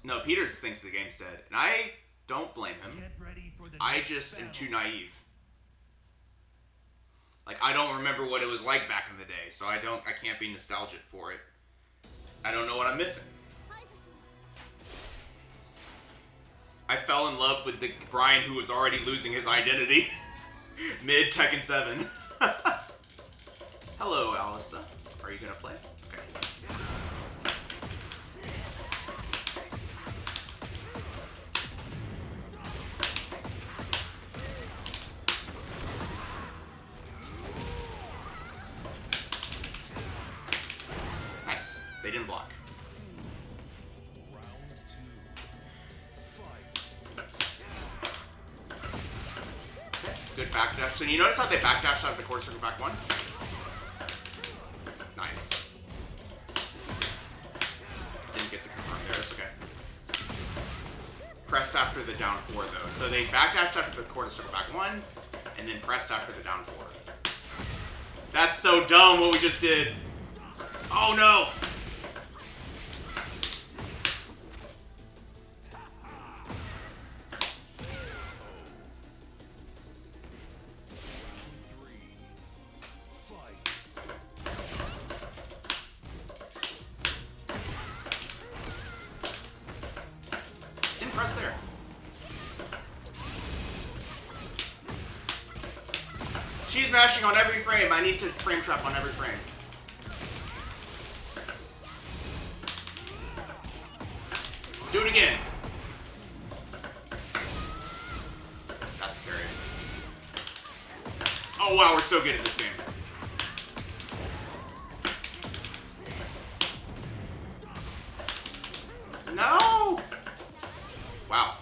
No, Peter thinks the game's dead, and I don't blame him. I just am too naive. Like, I don't remember what it was like back in the day, so I can't be nostalgic for it. I don't know what I'm missing. I fell in love with the Bryan who was already losing his identity mid Tekken 7. Hello, Alyssa. Are you gonna play? Okay. Nice. They didn't block. Good backdash. So you notice how they backdashed out of the quarter circle back one? Nice. Didn't get the confirm there. It's okay. Pressed after the down 4 though. So they backdashed after the quarter circle back one, and then pressed after the down 4. That's so dumb what we just did. Oh no! There. She's mashing on every frame. I need to frame trap on every frame. Do it again. That's scary. Oh wow, we're so good at this game. No! Wow.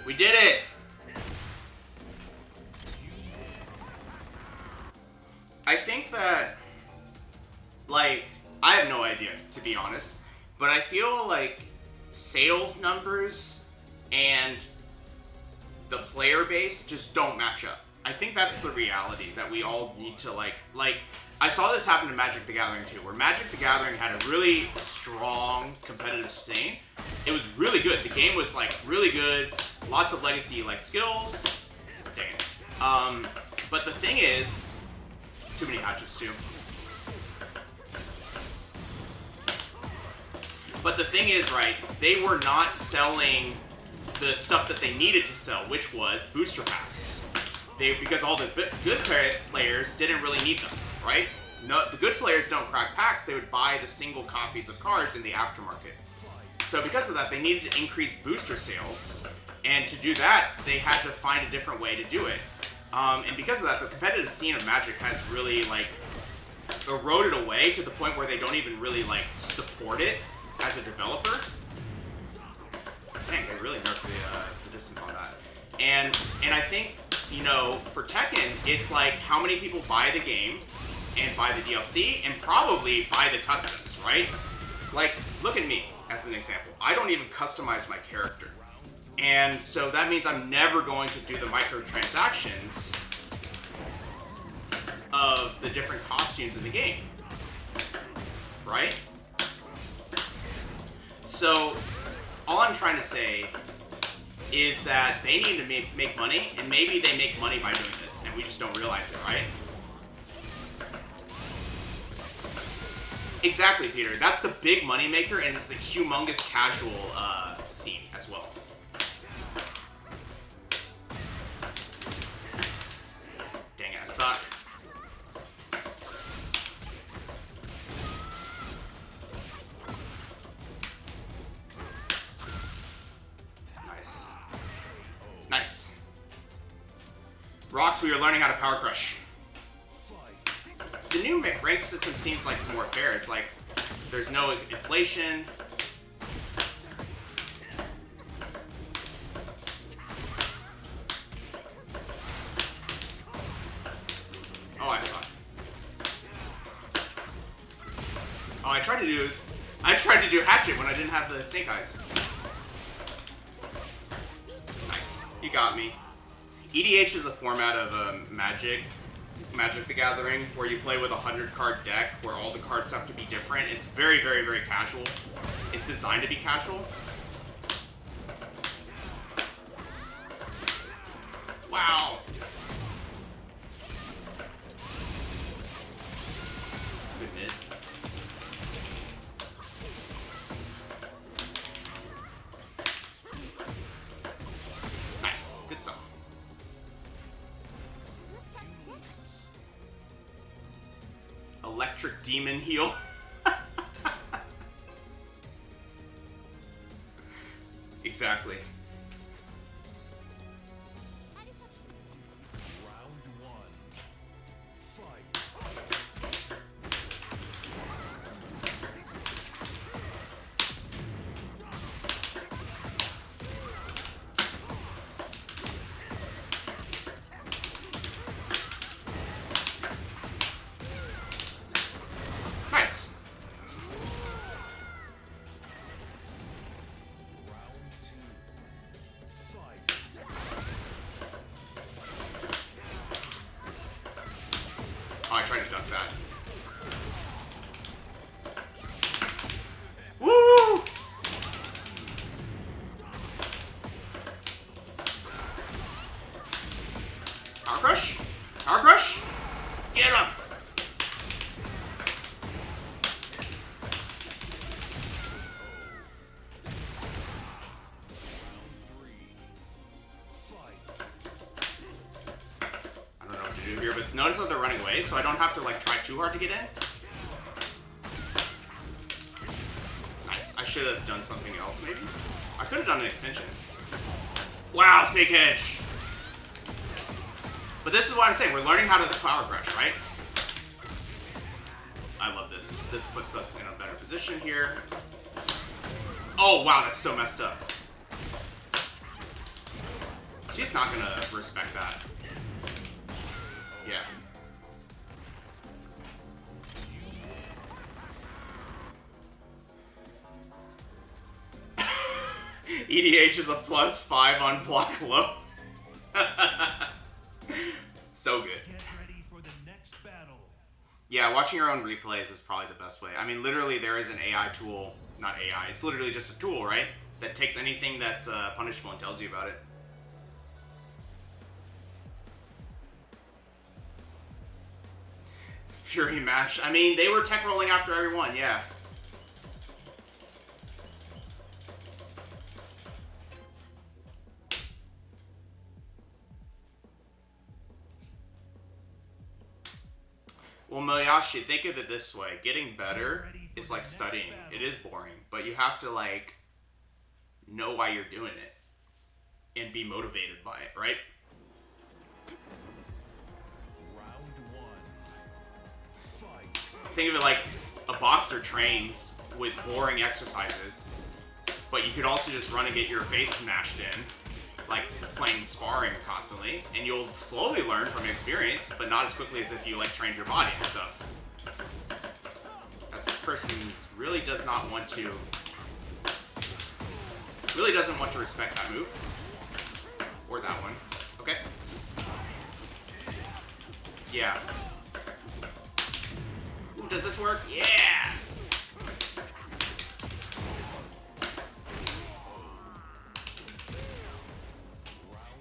We did it! I think that, like, I have no idea, to be honest, but I feel like sales numbers and the player base just don't match up. I think that's the reality that we all need to, like, I saw this happen in Magic the Gathering too, where Magic the Gathering had a really strong competitive scene. It was really good. The game was like really good, lots of legacy like skills. Dang it. But the thing is, too many hatches too. But the thing is, right, they were not selling the stuff that they needed to sell, which was booster packs. Because all the good players didn't really need them. Right? No, the good players don't crack packs. They would buy the single copies of cards in the aftermarket. So because of that, they needed to increase booster sales. And to do that, they had to find a different way to do it. And because of that, the competitive scene of Magic has really, like, eroded away to the point where they don't even really, like, support it as a developer. Dang, they really nerfed the distance on that. And I think you know, for Tekken, it's like how many people buy the game and buy the DLC and probably buy the customs, right? Like, look at me as an example. I don't even customize my character. And so that means I'm never going to do the microtransactions of the different costumes in the game, right? So all I'm trying to say is that they need to make money, and maybe they make money by doing this, and we just don't realize it, right? Exactly, Peter. That's the big money maker, and it's the humongous casual scene as well. Dang it, I suck. Nice. Nice. Rocks, we are learning how to Powercrush. The new rank system seems like it's more fair. It's like there's no inflation. Oh, I suck. Oh, I tried to do hatchet when I didn't have the snake eyes. Nice. You got me. EDH is a format of Magic the Gathering, where you play with a 100-card deck, where all the cards have to be different. It's very, very, very casual. It's designed to be casual. Wow. Good mid. Nice. Good stuff. Electric Demon Heal. Exactly. Round one. Fight. Nice. Round two. Fight. Oh, I tried to duck that. Woo! Powercrush? Powercrush? Get him! I don't know what to do here, but notice that they're running away, so I don't have to like try too hard to get in. Nice. I should have done something else, maybe. I could have done an extension. Wow, Snake Edge. But this is what I'm saying. We're learning how to Powercrush, right? I love this. This puts us in a better position here. Oh, wow, that's so messed up. She's not gonna respect that. Yeah. EDH is a +5 on block low. So good. Get ready for the next battle. Yeah, watching your own replays is probably the best way. I mean, literally, there is an AI tool. Not AI. It's literally just a tool, right? That takes anything that's punishable and tells you about it. Fury Mash. I mean, they were tech rolling after everyone, yeah. Well, Moyashi, think of it this way. Getting better is like studying. It is boring, but you have to, like, know why you're doing it and be motivated by it, right? Round one. Fight. Think of it like a boxer trains with boring exercises, but you could also just run and get your face smashed in like playing sparring constantly, and you'll slowly learn from experience, but not as quickly as if you like trained your body and stuff. As this person really does not want to, really doesn't want to respect that move. Or that one. Okay. Yeah. Ooh, does this work? Yeah!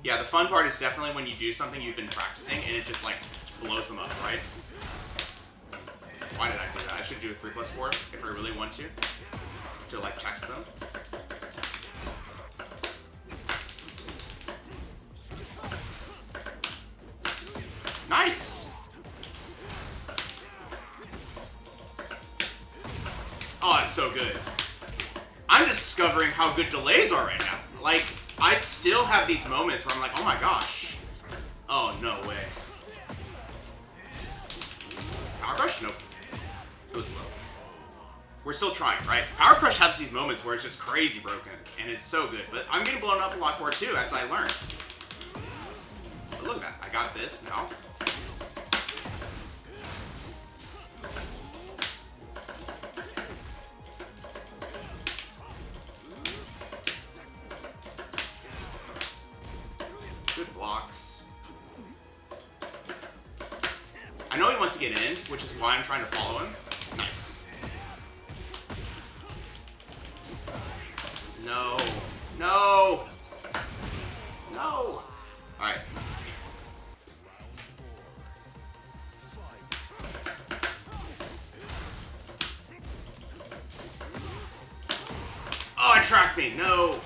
Yeah, the fun part is definitely when you do something you've been practicing and it just like blows them up, right? Why did I do that? I should do a 3+4 if I really want to like chest them. Nice! Oh, it's so good. I'm discovering how good delays are right now. Like, I still have these moments where I'm like, oh my gosh. Oh, no way. Powercrush? Nope. It was low. We're still trying, right? Powercrush has these moments where it's just crazy broken, and it's so good. But I'm getting blown up a lot for it too, as I learn. But look at that. I got this now. Good blocks. I know he wants to get in, which is why I'm trying to follow him. Nice. No. No. No. Alright. Oh, it tracked me. No.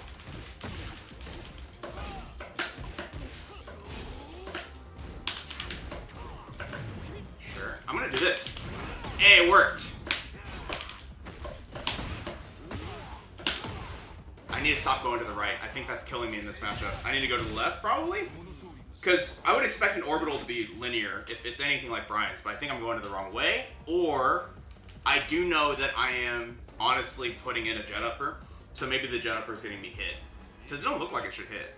Sure. I'm gonna do this. Hey, it worked. I need to stop going to the right. I think that's killing me in this matchup. I need to go to the left, probably? Because I would expect an orbital to be linear if it's anything like Bryan's, but I think I'm going to the wrong way. Or I do know that I am honestly putting in a jet upper, so maybe the jet upper is getting me hit. Because it don't look like it should hit.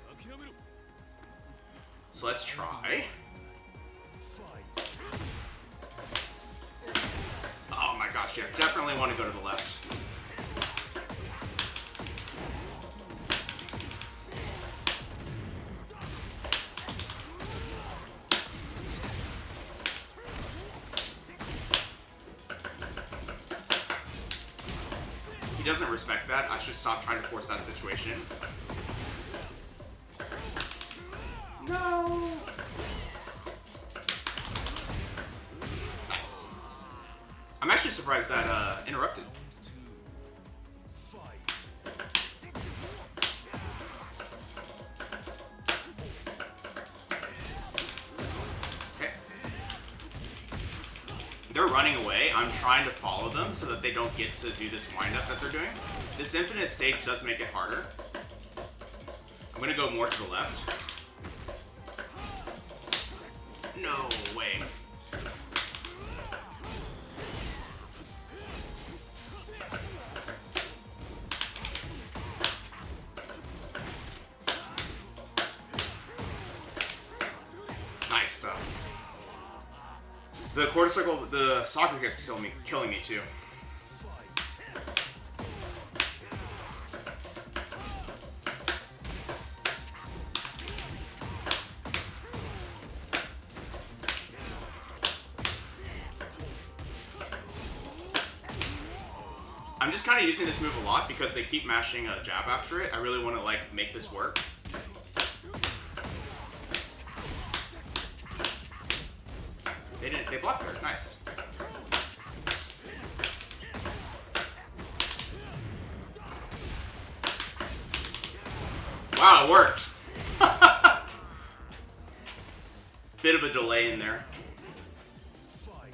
So let's try. Oh my gosh, yeah, definitely want to go to the left. He doesn't respect that. I should stop trying to force that situation. No. Nice. I'm actually surprised that interrupted. Okay. They're running away. I'm trying to follow them so that they don't get to do this wind-up that they're doing. This infinite stage does make it harder. I'm gonna go more to the left. No way. Nice stuff. The quarter circle, the soccer kick's killing me too. I'm just kind of using this move a lot because they keep mashing a jab after it. I really want to like make this work. They didn't. They blocked her. Nice. Wow, it worked. Bit of a delay in there.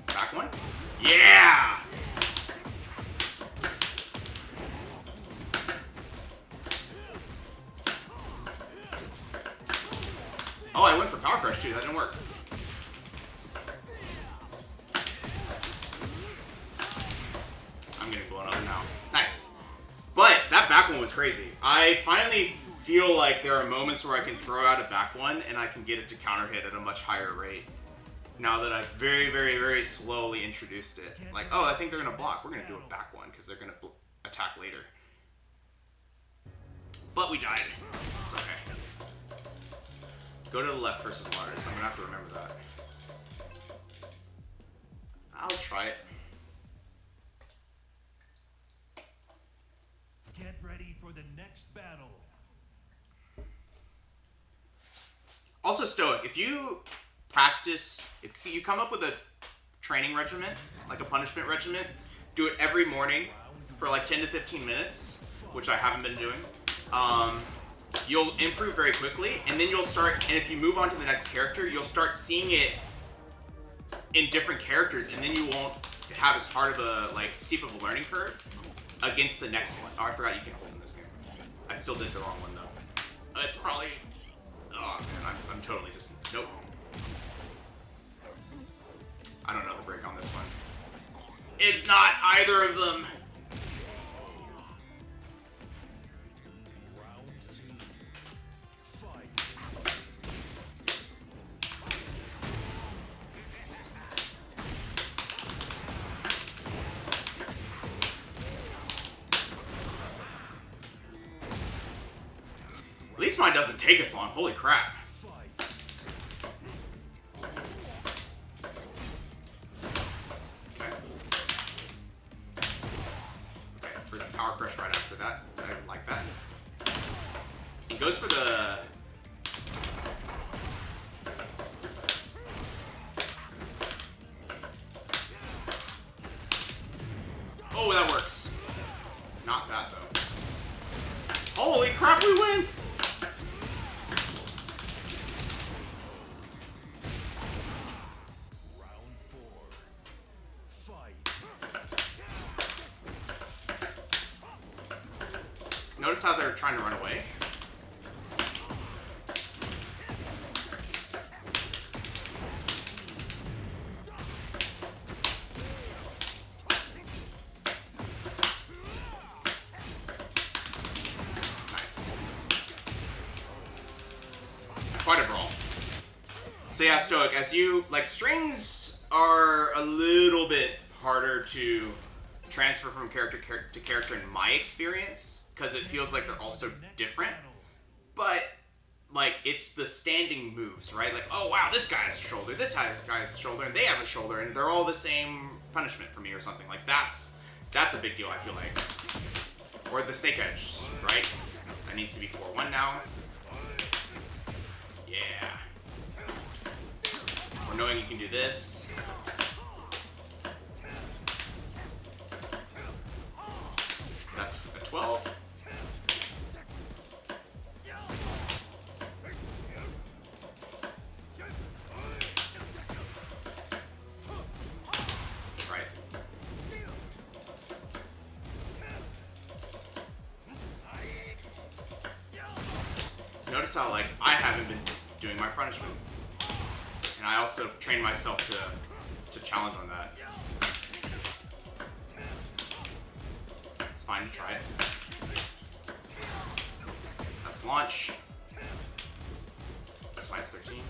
Back one. Yeah. Oh, I went for Powercrush too. That didn't work. I'm getting blown up now. Nice. But that back one was crazy. I finally feel like there are moments where I can throw out a back one and I can get it to counter hit at a much higher rate. Now that I've very, very, very slowly introduced it. Like, oh, I think they're going to block. We're going to do a back one because they're going to attack later. But we died. It's okay. Go to the left versus Lars. I'm going to have to remember that. I'll try it. Get ready for the next battle. Also, Stoic, if you practice, if you come up with a training regimen, like a punishment regimen, do it every morning for like 10 to 15 minutes, which I haven't been doing. You'll improve very quickly, and then you'll start, and if you move on to the next character, you'll start seeing it in different characters, and then you won't have as hard of a, like, steep of a learning curve against the next one. Oh, I forgot you can hold in this game. I still did the wrong one, though. It's probably, oh man, I'm totally just, nope. I don't know the break on this one. It's not either of them. At least mine doesn't take us long. Holy crap. Okay. Okay, for the Powercrush right after that. I like that. He goes for the... Oh, that works. Not that, though. Holy crap, we win! Notice how they're trying to run away? Nice. Quite a brawl. So yeah, Stoic, as you, like, strings are a little bit harder to transfer from character to character in my experience, because it feels like they're also different, but like it's the standing moves, right? Like, oh wow, this guy has a shoulder, this guy has a shoulder, and they have a shoulder, and they're all the same punishment for me or something. Like that's a big deal, I feel like. Or the snake edge, right? That needs to be 4-1 now. Yeah. Or knowing you can do this. That's a 12. Right. Notice how, like, I haven't been doing my punishment. And I also trained myself to challenge on that. It's fine to try it. That's launch. That's minus 13.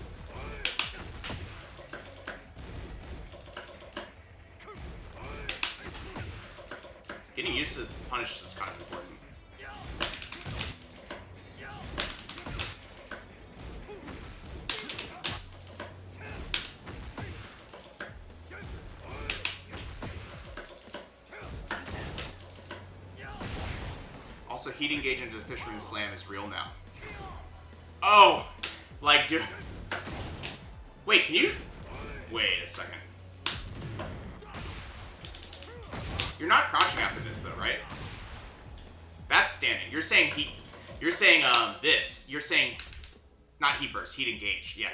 Getting used to this punish is kind of important. Also, heat engage into the Fisherman Slam is real now. Oh! Like, dude. Wait, can you? Wait a second. You're not crouching after this, though, right? That's standing. You're saying heat. You're saying, this. You're saying, not heat burst, heat engage. Yeah.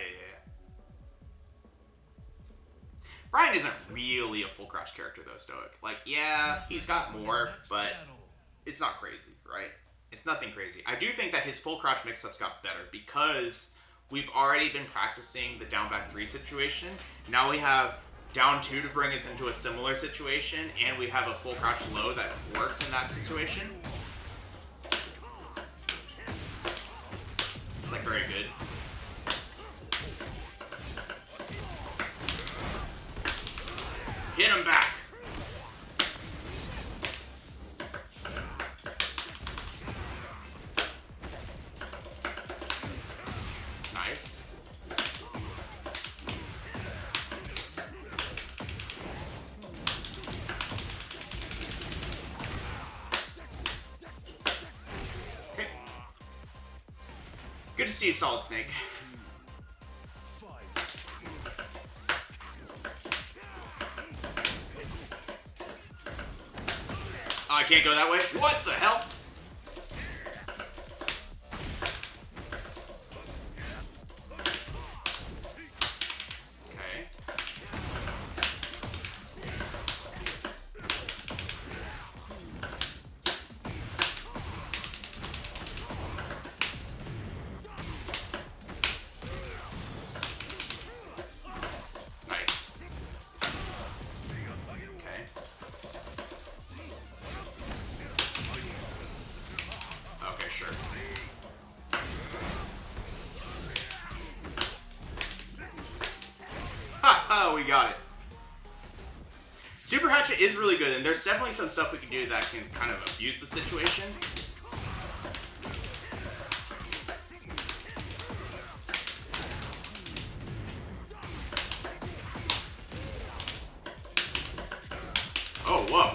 Bryan isn't really a full crouch character, though, Stoic. Like, yeah, he's got more, but it's not crazy, right? It's nothing crazy. I do think that his full crouch mix-ups got better because we've already been practicing the down back 3 situation. Now we have down 2 to bring us into a similar situation, and we have a full crouch low that works in that situation. very good. Hit him back. Nice. Okay. Good to see you, Solid Snake. I can't go that way. What the hell? Okay. Nice. Okay. Okay, sure. Ha, we got it. Super Hatchet is really good, and there's definitely some stuff we can do that can kind of abuse the situation. Oh, whoa.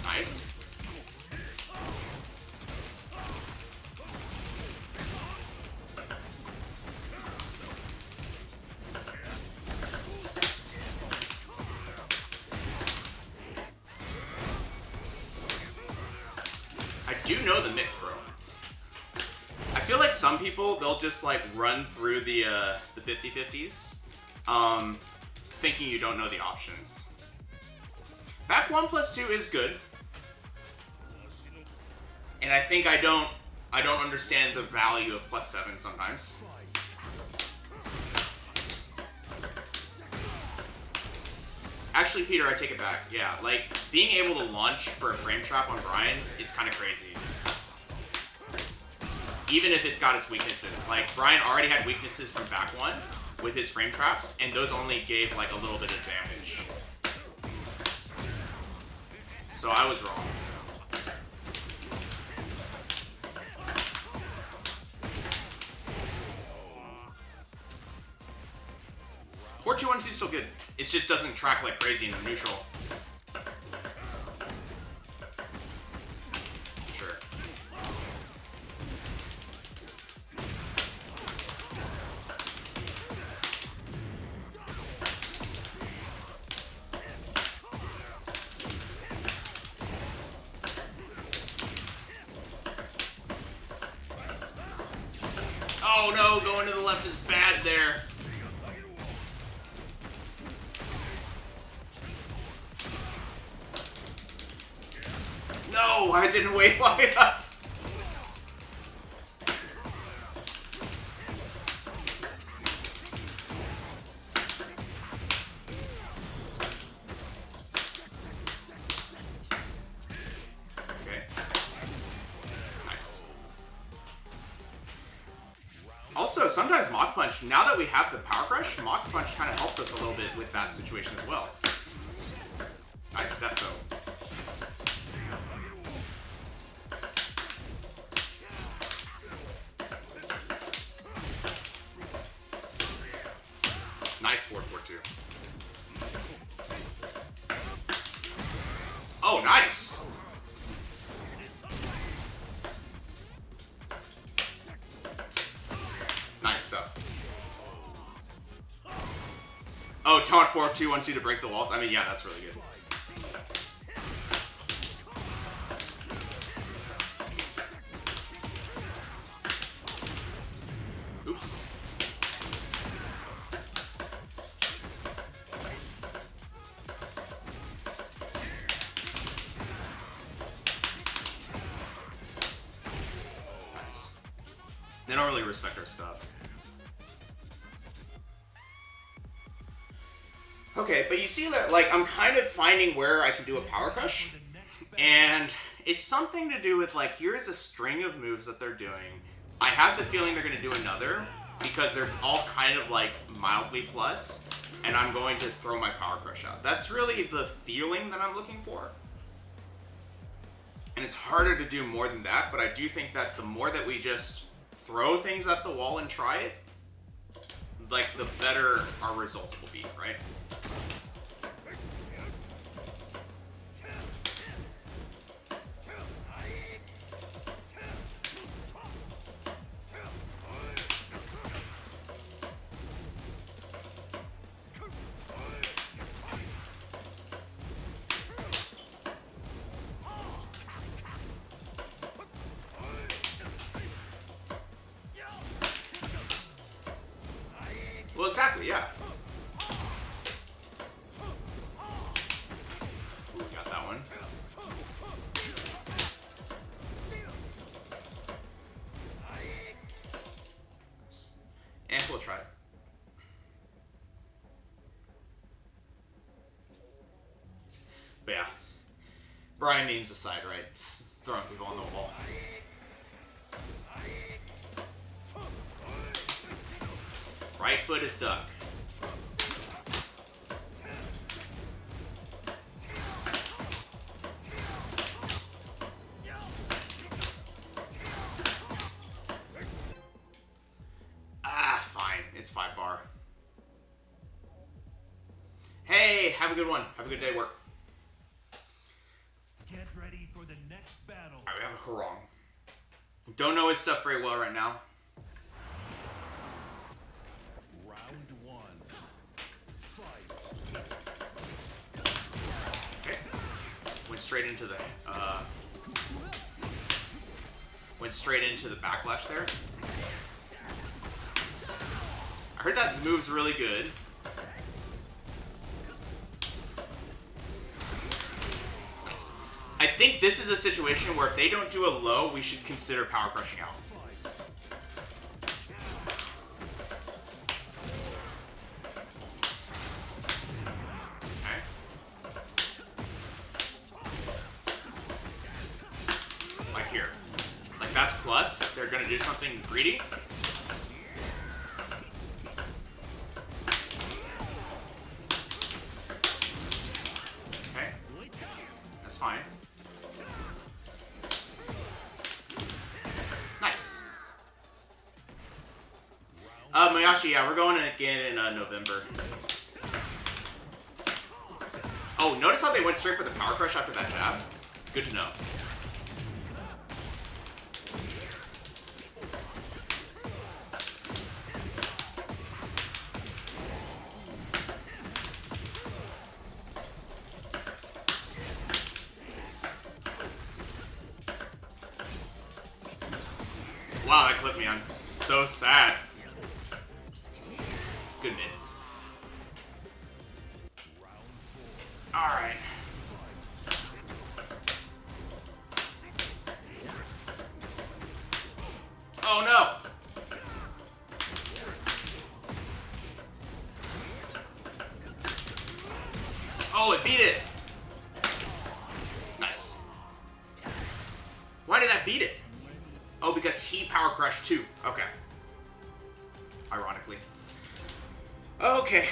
Nice. I do know the mix, bro. I feel like some people, they'll just like run through the 50-50s, thinking you don't know the options. Back 1+2 is good. And I think I don't understand the value of +7 sometimes. Actually, Peter, I take it back. Yeah, like, being able to launch for a frame trap on Bryan is kind of crazy. Even if it's got its weaknesses. Like, Bryan already had weaknesses from back 1 with his frame traps, and those only gave, like, a little bit of damage. So I was wrong. Or 2-1-2 is still good. It just doesn't track like crazy in the neutral. Sure. Oh no, going to the left is bad there. No, I didn't wait long enough. Okay. Nice. Also, sometimes Mach Punch, now that we have the Powercrush, Mach Punch kind of helps us a little bit with that situation as well. Nice step though. Nice 4-4-2. Oh, nice! Nice stuff. Oh, taunt 4-2-1-2 to break the walls. I mean, yeah, that's really good. Oops. Nice. They don't really respect our stuff. Okay, but you see that, like, I'm kind of finding where I can do a Powercrush, and It's something to do with, like, here's a string of moves that they're doing. I have the feeling they're going to do another because they're all kind of, like, mildly plus, and I'm going to throw my Powercrush out. That's really the feeling that I'm looking for. And it's harder to do more than that, but I do think that the more that we just throw things at the wall and try it, like, the better our results will be, right? Well, exactly, yeah. Ooh, got that one. Nice. And we'll try it. But yeah. Bryan memes aside, right? It's throwing people on the wall. Right foot is duck. Ah, fine. It's 5 bar. Hey, have a good one. Have a good day at work. Get ready for the next battle. Alright, we have a Harong. Don't know his stuff very well right now. Round 1. Fight. Okay. Went straight into the backlash there. I heard that move's really good. Nice. I think this is a situation where if they don't do a low, we should consider power crushing out. Okay. Like here. Like that's plus. They're gonna do something greedy. Fine. Nice. Mayashi, yeah, we're going again in November. Oh, notice how they went straight for the power crush after that jab? Good to know. Wow, that clipped me. I'm so sad. Good mid. Alright. Oh no! Oh, it beat it! Nice. Why did that beat it? Oh, because he power crushed too. Okay. Ironically. Okay.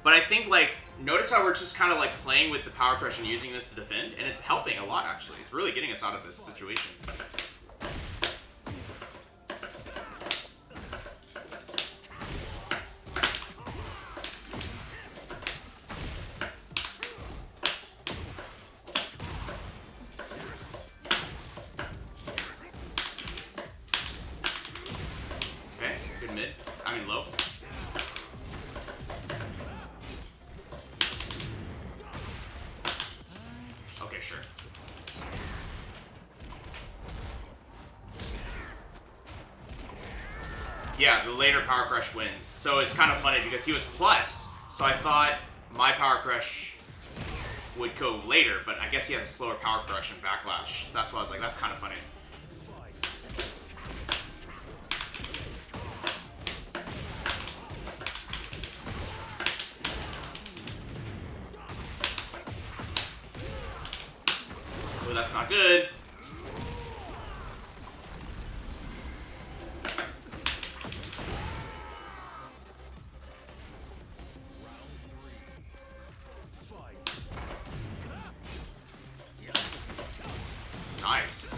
But I think, like, notice how we're just kind of, like, playing with the power crush and using this to defend, and it's helping a lot, actually. It's really getting us out of this situation. Low. Okay, sure. Yeah, the later power crush wins. So it's kind of funny because he was plus, so I thought my power crush would go later, but I guess he has a slower power crush and backlash. That's why I was like, that's kind of funny. that's not good. Nice.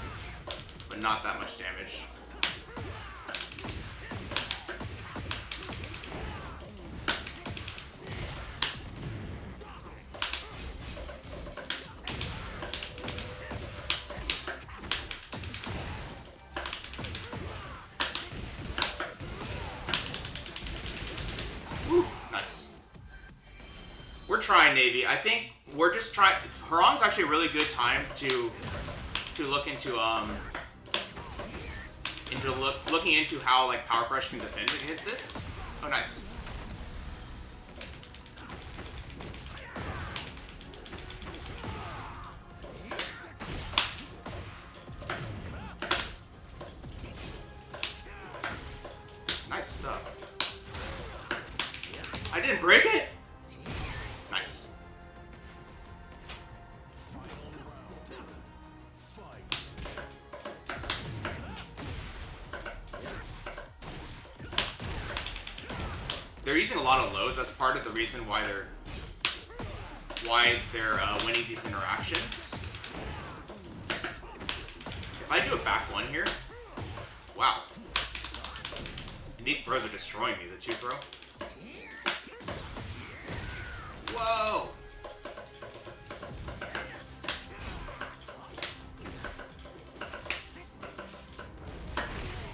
But not that much damage. Woo, nice. We're trying, Navy. I think we're just trying. Harong's actually a really good time to look into looking into how like Powercrush can defend against this. Oh, nice. Nice stuff. I didn't break it? Nice. They're using a lot of lows. That's part of the reason why they're winning these interactions. If I do a back one here, wow. And these throws are destroying me. The 2 throw. Whoa!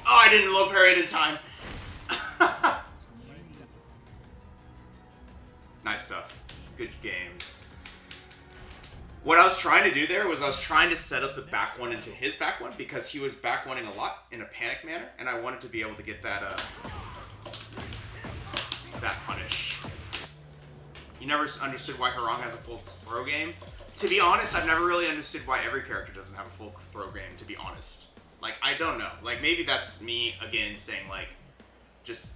Oh, I didn't low parry it in time. Nice stuff. Good games. What I was trying to do there was I was trying to set up the back one into his back one because he was back oneing a lot in a panic manner, and I wanted to be able to get that that punish. You never understood why Harong has a full throw game? To be honest, I've never really understood why every character doesn't have a full throw game, to be honest. Like, I don't know. Like, maybe that's me, again, saying, like, just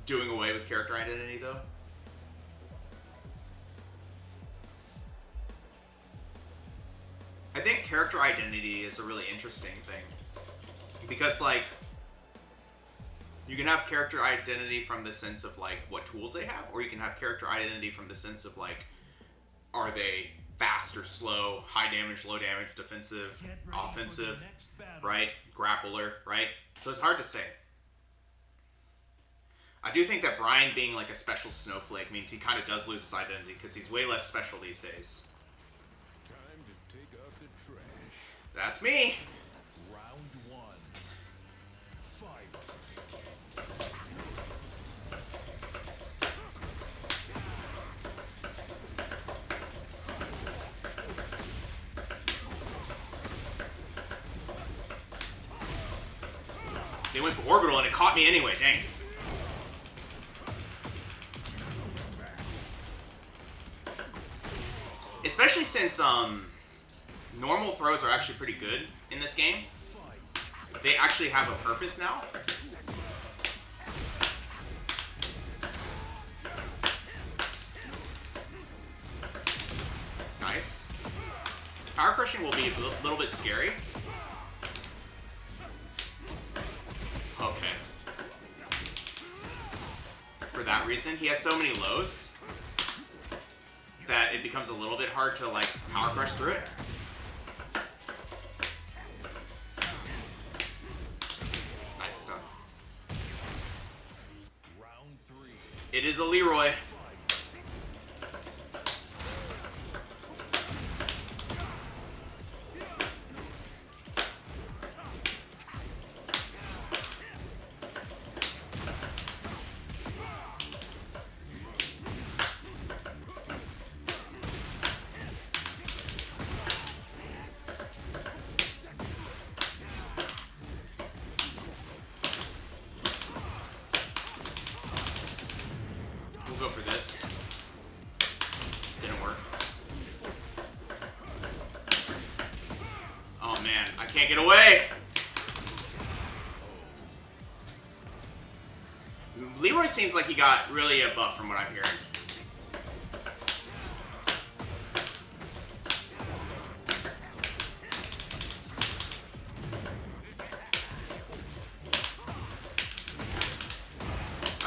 doing away with character identity, though. I think character identity is a really interesting thing. Because, like, you can have character identity from the sense of, like, what tools they have, or you can have character identity from the sense of, like, are they fast or slow, high damage, low damage, defensive, offensive, right? Grappler, right? So it's hard to say. I do think that Bryan being, like, a special snowflake means he kind of does lose his identity, because he's way less special these days. Time to take out the trash. That's me! Round 1. Fight. They went for orbital and it caught me anyway, dang. Especially since normal throws are actually pretty good in this game. They actually have a purpose now. Nice. Power crushing will be a little bit scary. Okay. For that reason, he has so many lows that it becomes a little bit hard to, like, power crush through it. Nice stuff. Round 3. It is a Leroy. We'll go for this. Didn't work. Oh man, I can't get away! Leroy seems like he got really a buff from what I'm hearing.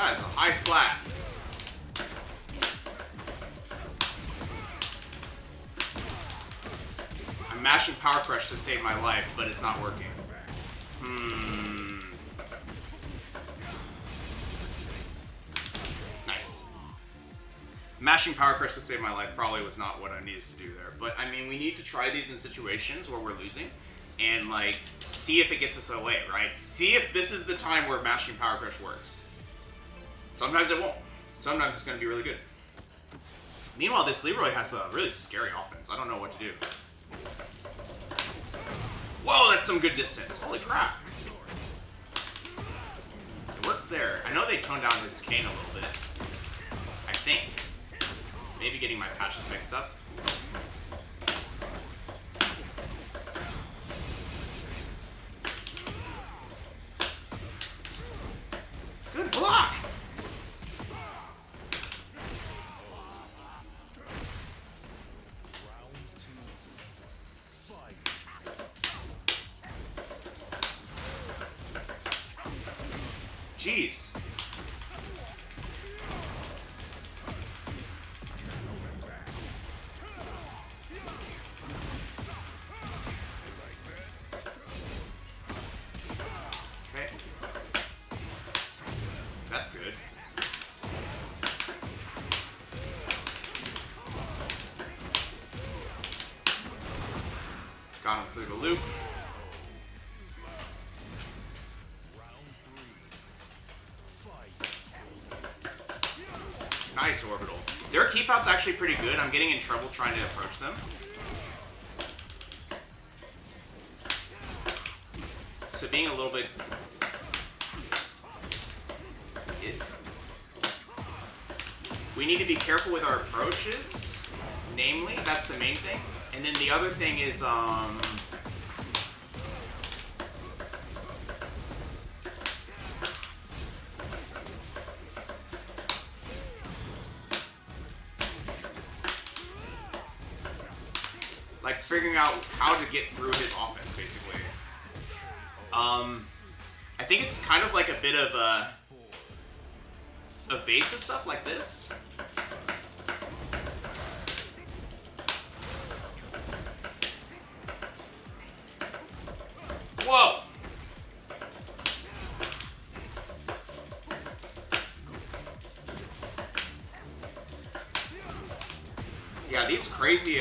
That is a high splat. I'm mashing Powercrush to save my life, but it's not working. Nice. Mashing Powercrush to save my life probably was not what I needed to do there. But, I mean, we need to try these in situations where we're losing and, like, see if it gets us away, right? See if this is the time where mashing Powercrush works. Sometimes it won't. Sometimes it's going to be really good. Meanwhile, this Leroy has a really scary offense. I don't know what to do. Whoa, that's some good distance. Holy crap. It works there. I know they toned down his cane a little bit. I think. Maybe getting my patches mixed up. Good block! Jeez. Okay. That's good. Got him through the loop. Nice orbital. Their keep out's actually pretty good. I'm getting in trouble trying to approach them. So being a little bit... We need to be careful with our approaches. Namely, that's the main thing. And then the other thing is, like figuring out how to get through his offense, basically. I think it's kind of like a bit of evasive stuff like this. Whoa! Yeah, these crazy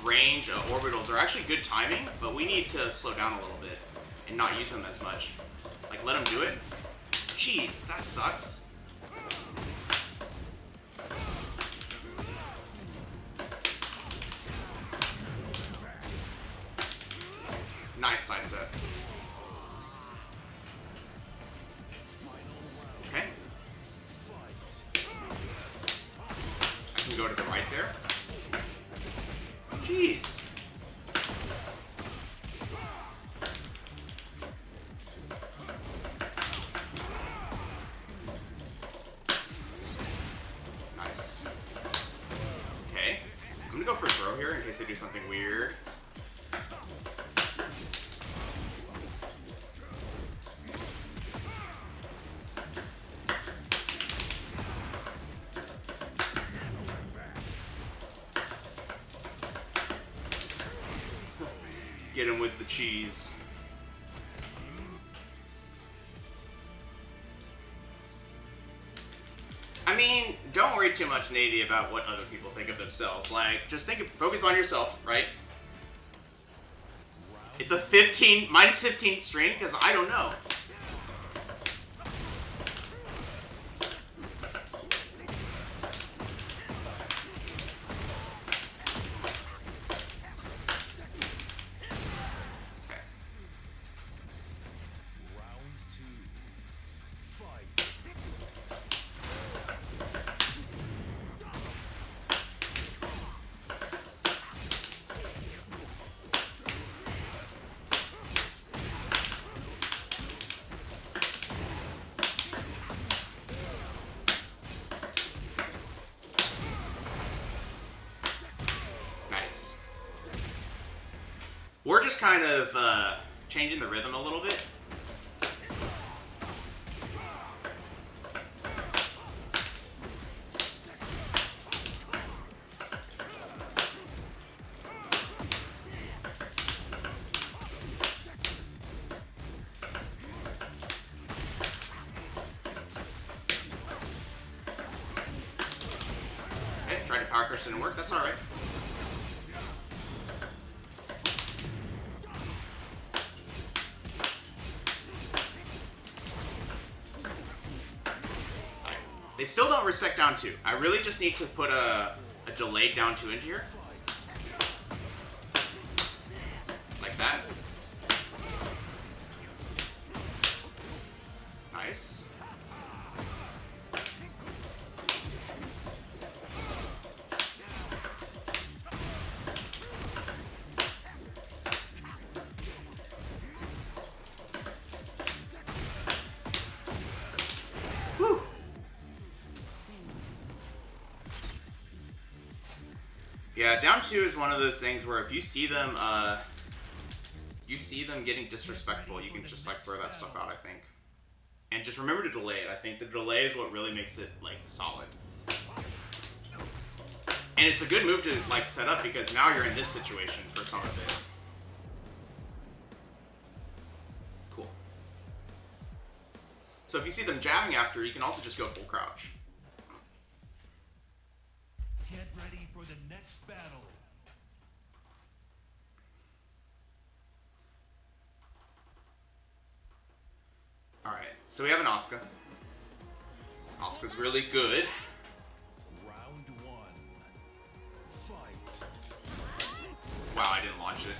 range orbitals are actually good timing, but we need to slow down a little bit and not use them as much. Like, let them do it. Jeez, that sucks. Nice side set. Okay. I can go to the right there. Jeez. Nice. Okay. I'm gonna go for a throw here in case they do something weird. Get him with the cheese. I mean, don't worry too much, Navy, about what other people think of themselves. Like, just focus on yourself, right? It's a minus 15 string, because I don't know. We're just kind of changing the rhythm a little bit. tried to power crush, didn't work. That's alright. They still don't respect down 2. I really just need to put a delayed down 2 into here. Like that. Nice. Whew. Yeah, down 2 is one of those things where if you see them getting disrespectful, you can just like throw that stuff out, I think. And just remember to delay it. I think the delay is what really makes it like solid. And it's a good move to like set up because now you're in this situation for some of it. Cool. So if you see them jabbing after, you can also just go full crouch. Get ready for the next battle. Alright, so we have an Asuka. Asuka's really good. Round 1. Fight. Wow, I didn't launch it.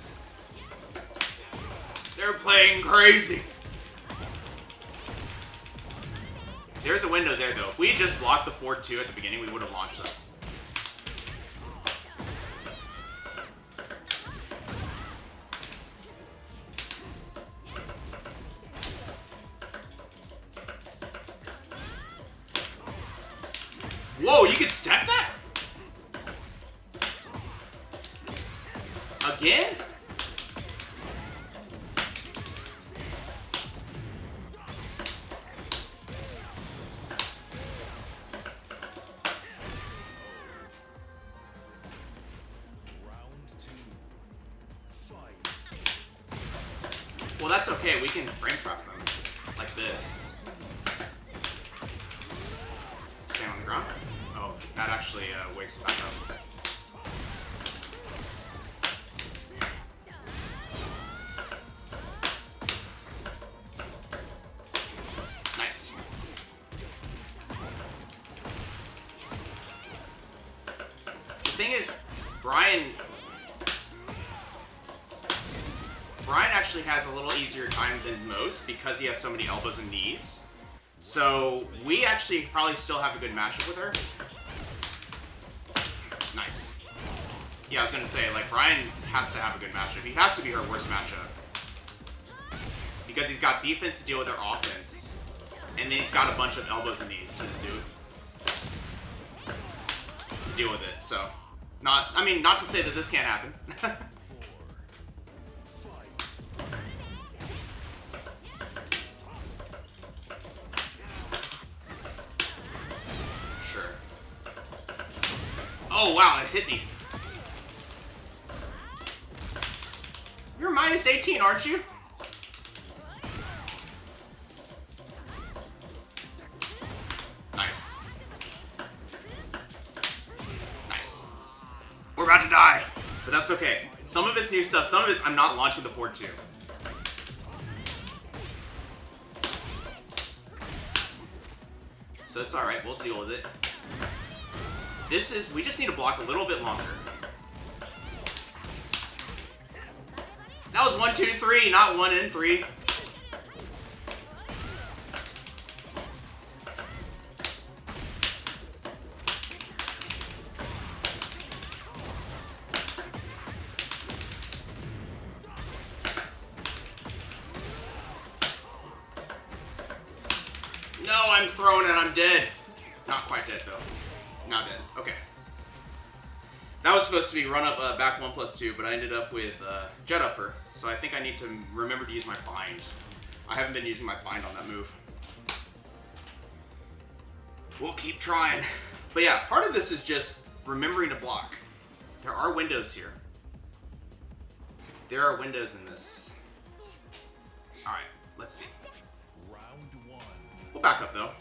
They're playing crazy. There's a window there, though. If we had just blocked the 4-2 at the beginning, we would have launched them. Whoa, you can step that? Again? Well, that's okay. We can frame trap them like this. Stand on the ground. Oh, that actually wakes back up. Nice. The thing is, Bryan actually has a little easier time than most because he has so many elbows and knees. So we actually probably still have a good matchup with her. Nice. Yeah, I was gonna say, like, Bryan has to have a good matchup. He has to be her worst matchup. Because he's got defense to deal with her offense. And then he's got a bunch of elbows and knees to deal with it. So, not to say that this can't happen. Oh wow, it hit me. You're minus 18, aren't you? Nice. Nice. We're about to die, but that's okay. Some of it's new stuff, some of it's I'm not launching the 4-2. So it's alright, we'll deal with it. We just need to block a little bit longer. That was 1, 2, 3, not 1 and 3. No, I'm thrown and I'm dead. Not quite dead though. Not dead. Okay. That was supposed to be run up back 1+2, but I ended up with jet upper. So I think I need to remember to use my bind. I haven't been using my bind on that move. We'll keep trying. But yeah, part of this is just remembering to block. There are windows here. There are windows in this. Alright, let's see. Round 1. We'll back up though.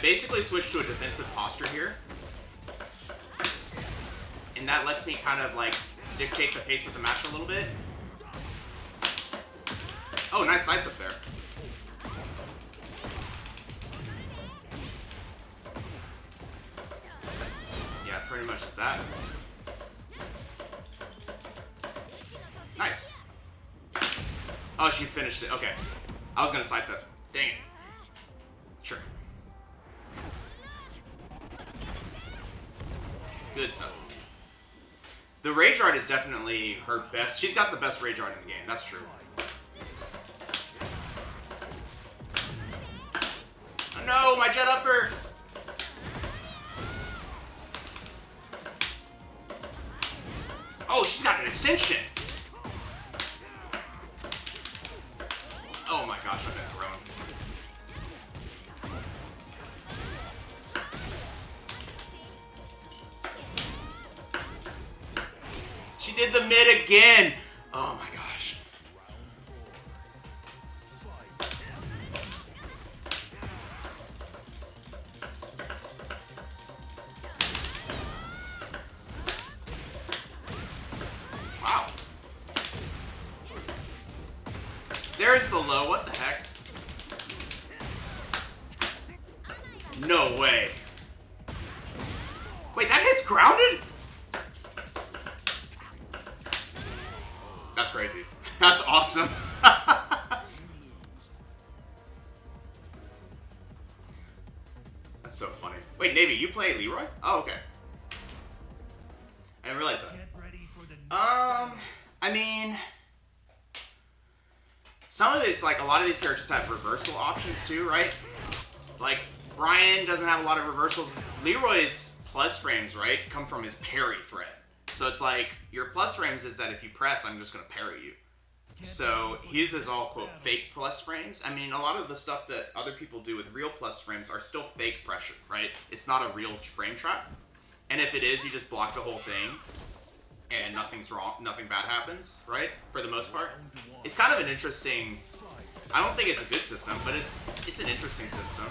basically switched to a defensive posture here. And that lets me kind of like dictate the pace of the match a little bit. Oh, nice slice up there. Yeah, pretty much is that. Nice. Oh, she finished it. Okay. I was gonna slice up. Dang it. Sure. Good stuff. The rage art is definitely her best. She's got the best rage art in the game. That's true. Oh, no, my jet upper. Oh, she's got an extension. Oh my gosh, I've been thrown. She did the mid again. Oh my gosh. Wow. There's the low. What the heck? No way. Wait, that hit's grounded? That's crazy. That's awesome. That's so funny. Wait, Navy, you play Leroy? Oh, okay. I didn't realize that. I mean, some of it's like a lot of these characters have reversal options too, right? Like Bryan doesn't have a lot of reversals. Leroy's plus frames, right, come from his parry thread. So it's like, your plus frames is that if you press, I'm just going to parry you. So his is all, quote, fake plus frames. I mean, a lot of the stuff that other people do with real plus frames are still fake pressure, right? It's not a real frame trap. And if it is, you just block the whole thing, and nothing's wrong, nothing bad happens, right? For the most part. It's kind of an interesting, I don't think it's a good system, but it's an interesting system.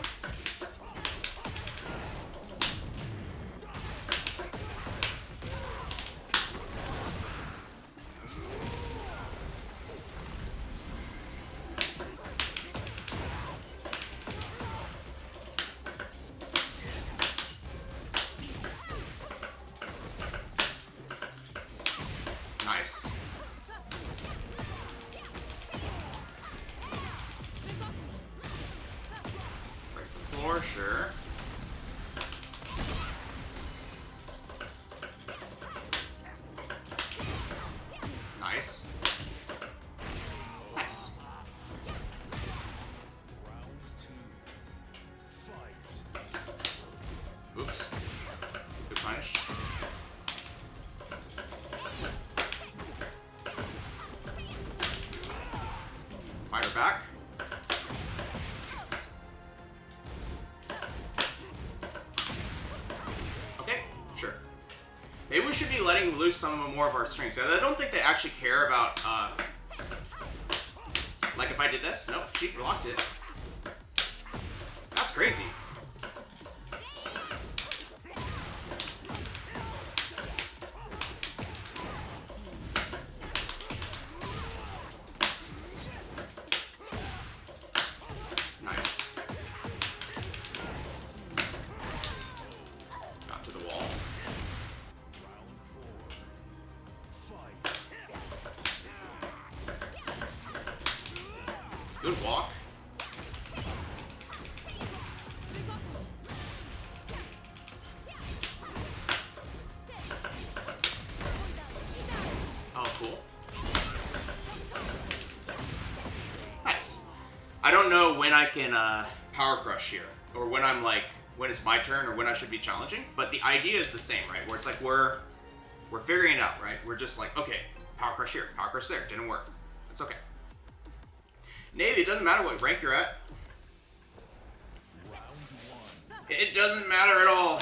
Nice. Break the floor, sure. Nice. Nice. Oops. Good punish. Fire back. Okay, sure. Maybe we should be letting loose some more of our strengths. I don't think they actually care about, like if I did this. Nope, she blocked it. That's crazy. Nice. Got to the wall. Good walk. Oh, cool. Nice. I don't know when I can Powercrush here, or when I'm like, when it's my turn, or when I should be challenging, but the idea is the same, right? Where it's like we're figuring it out, right? We're just like, okay, Powercrush here, Powercrush there, didn't work. It's okay. Navy, it doesn't matter what rank you're at. It doesn't matter at all.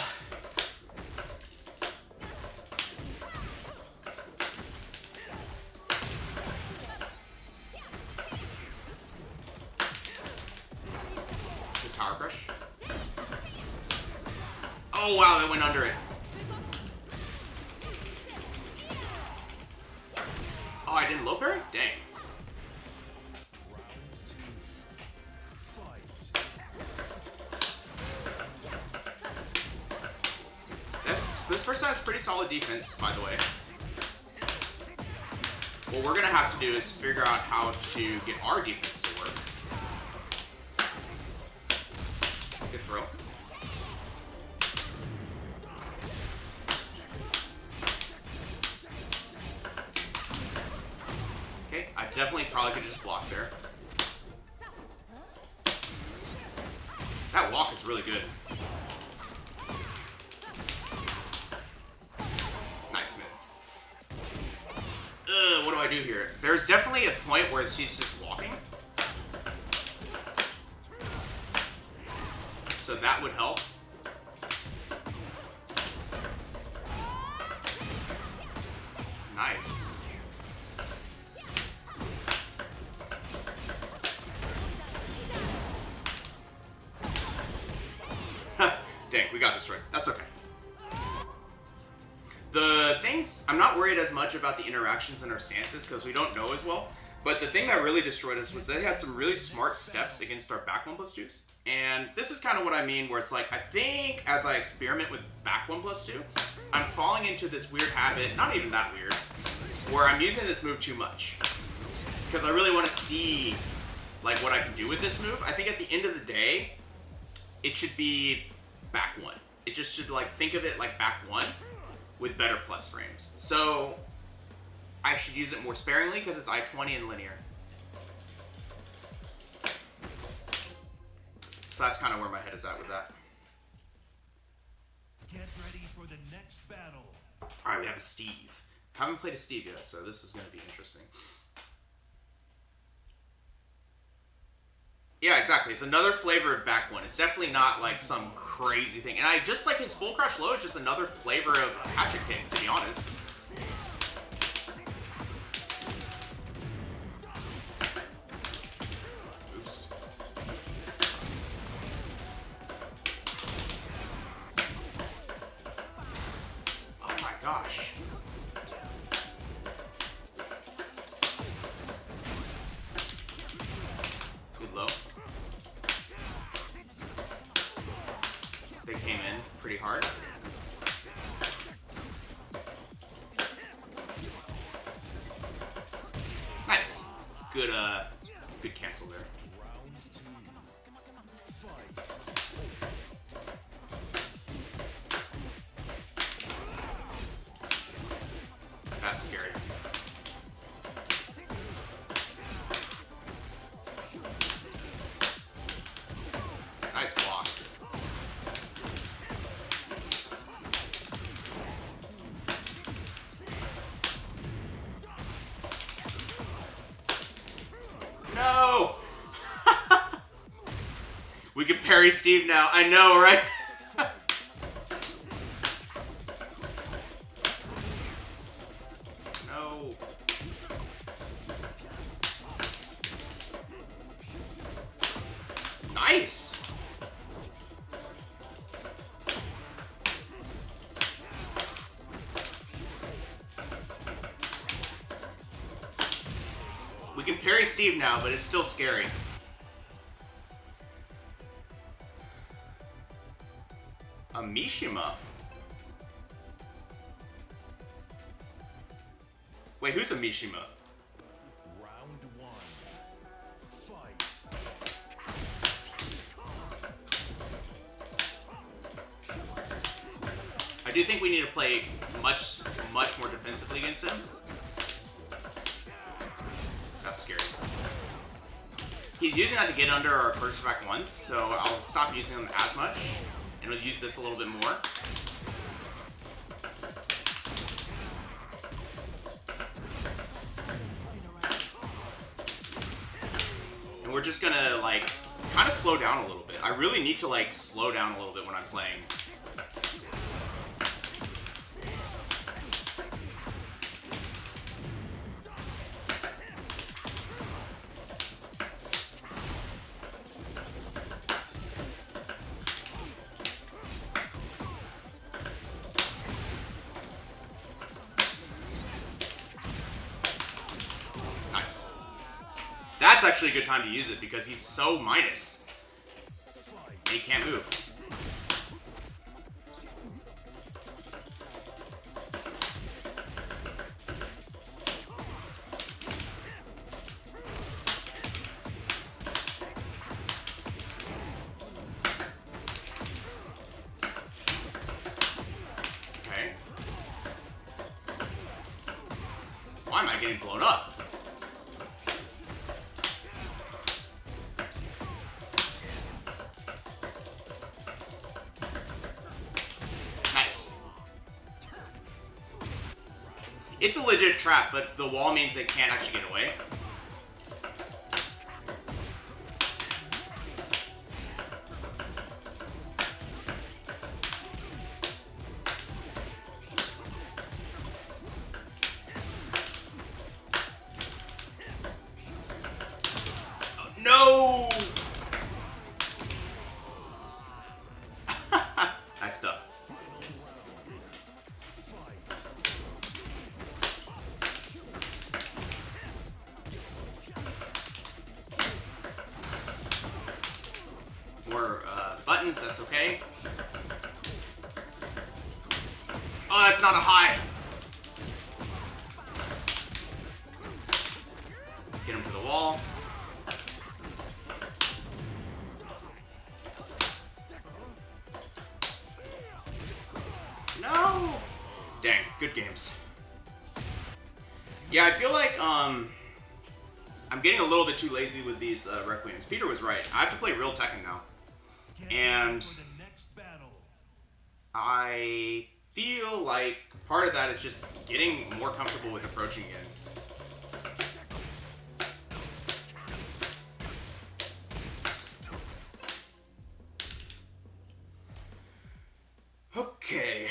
Good Powercrush. Oh, wow, that went under it. Oh, I didn't low parry? Dang. This first time is pretty solid defense, by the way. What we're gonna have to do is figure out how to get our defense to work. Good throw. Okay, I definitely probably could just block there. That walk is really good. Nice mid. What do I do here? There's definitely a point where she's just walking. So that would help. Nice. Dang, we got destroyed. That's okay. The things, I'm not worried as much about the interactions and our stances because we don't know as well. But the thing that really destroyed us was they had some really smart steps against our back 1+2s. And this is kind of what I mean, where it's like, I think as I experiment with back 1+2, I'm falling into this weird habit, not even that weird, where I'm using this move too much. Because I really want to see like what I can do with this move. I think at the end of the day, it should be back 1. It just should like think of it like back 1 with better plus frames. So I should use it more sparingly because it's I-20 and linear. So that's kind of where my head is at with that. Get ready for the next battle. Alright, we have a Steve. Haven't played a Steve yet, so this is going to be interesting. Yeah, exactly. It's another flavor of back 1. It's definitely not like some crazy thing. And I just like his full crush low is just another flavor of hatchet kick, to be honest. Oops. Oh my gosh. Good low. They came in pretty hard. Nice. Good cancel there. That's scary. Nice block. No! We can parry Steve now. I know, right? No. Nice! We can parry Steve now, but it's still scary. A Mishima. Wait, who's a Mishima? Round 1. Fight. I do think we need to play much more defensively against him. That's scary. He's using that to get under our first back ones, so I'll stop using them as much, and we'll use this a little bit more. And we're just gonna, like, kind of slow down a little bit. I really need to, like, slow down a little bit when I'm playing. that's actually a good time to use it because he's so minus. He can't move. Okay. Why am I getting blown up? Nice. It's a legit trap, but the wall means they can't actually get away. No! Nice stuff. More buttons, that's okay. Oh, that's not a high. Get him to the wall. No! Dang, good games. Yeah, I feel like I'm getting a little bit too lazy with these Requiems. Peter was right. I have to play real Tekken now. And I feel like part of that is just getting more comfortable with approaching it. Okay.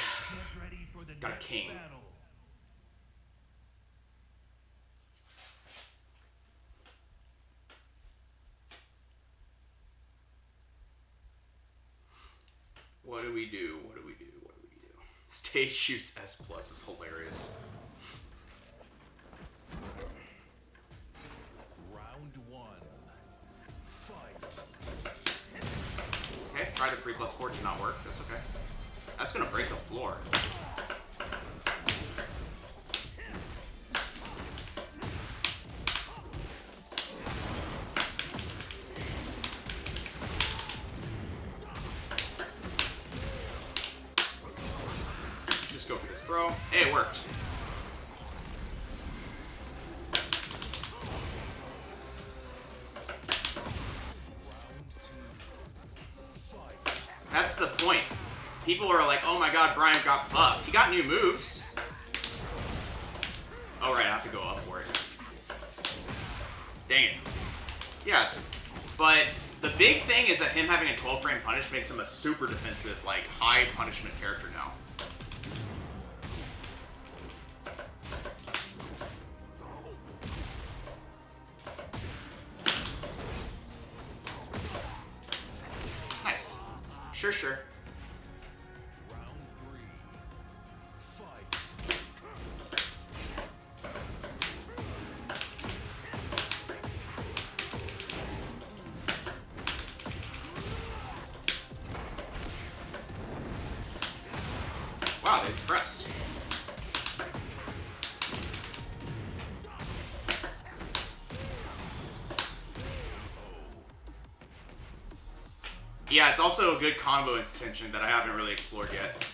Got a king. What do we do? What do we do? What do we do? Stage shoots S+ is hilarious. Round one. Fight. Okay, try the 3+4 did not work. That's okay. That's gonna break the floor. Just go for this throw. Hey, it worked. That's the point. People are like, oh my god, Bryan got buffed. He got new moves. Oh, right, I have to go up for it. Dang it. Yeah, but the big thing is that him having a 12-frame punish makes him a super defensive, like, high punishment character now. Nice. Sure, sure. Round three. Fight. Wow, they pressed. Yeah, it's also a good combo extension that I haven't really explored yet.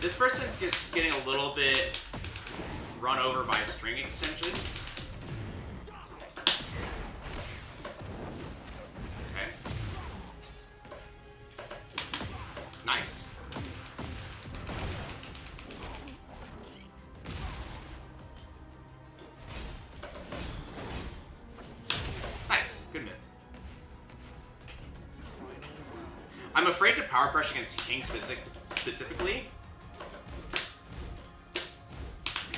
This person's just getting a little bit run over by string extensions. Okay. Nice. Nice. Good mid. I'm afraid to Powercrush against King specifically.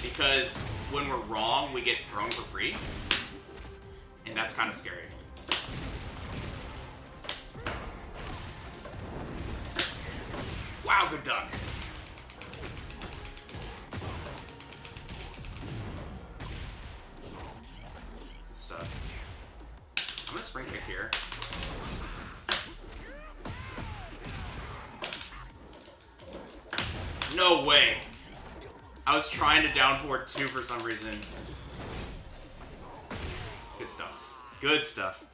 Because when we're wrong, we get thrown for free. And that's kind of scary. Wow, good dunk. I'm gonna spring kick here. No way! I was trying to down forward 2 for some reason. Good stuff. Good stuff.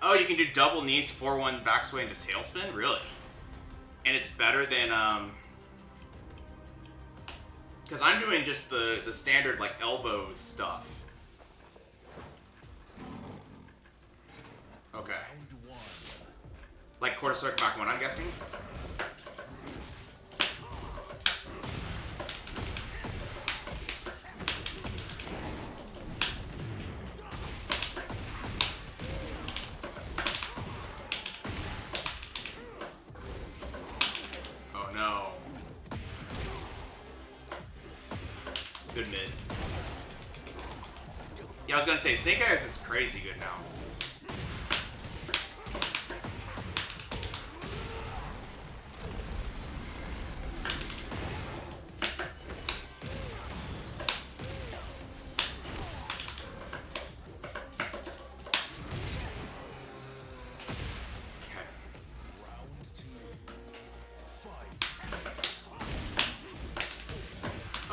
Oh, you can do double knees, 4-1 backswing into tailspin? Really? And it's better than, because I'm doing just the standard, like, elbow stuff. Okay. Like quarter circle back 1, I'm guessing? Good mid. Yeah, I was gonna say, Snake Eyes is crazy good now.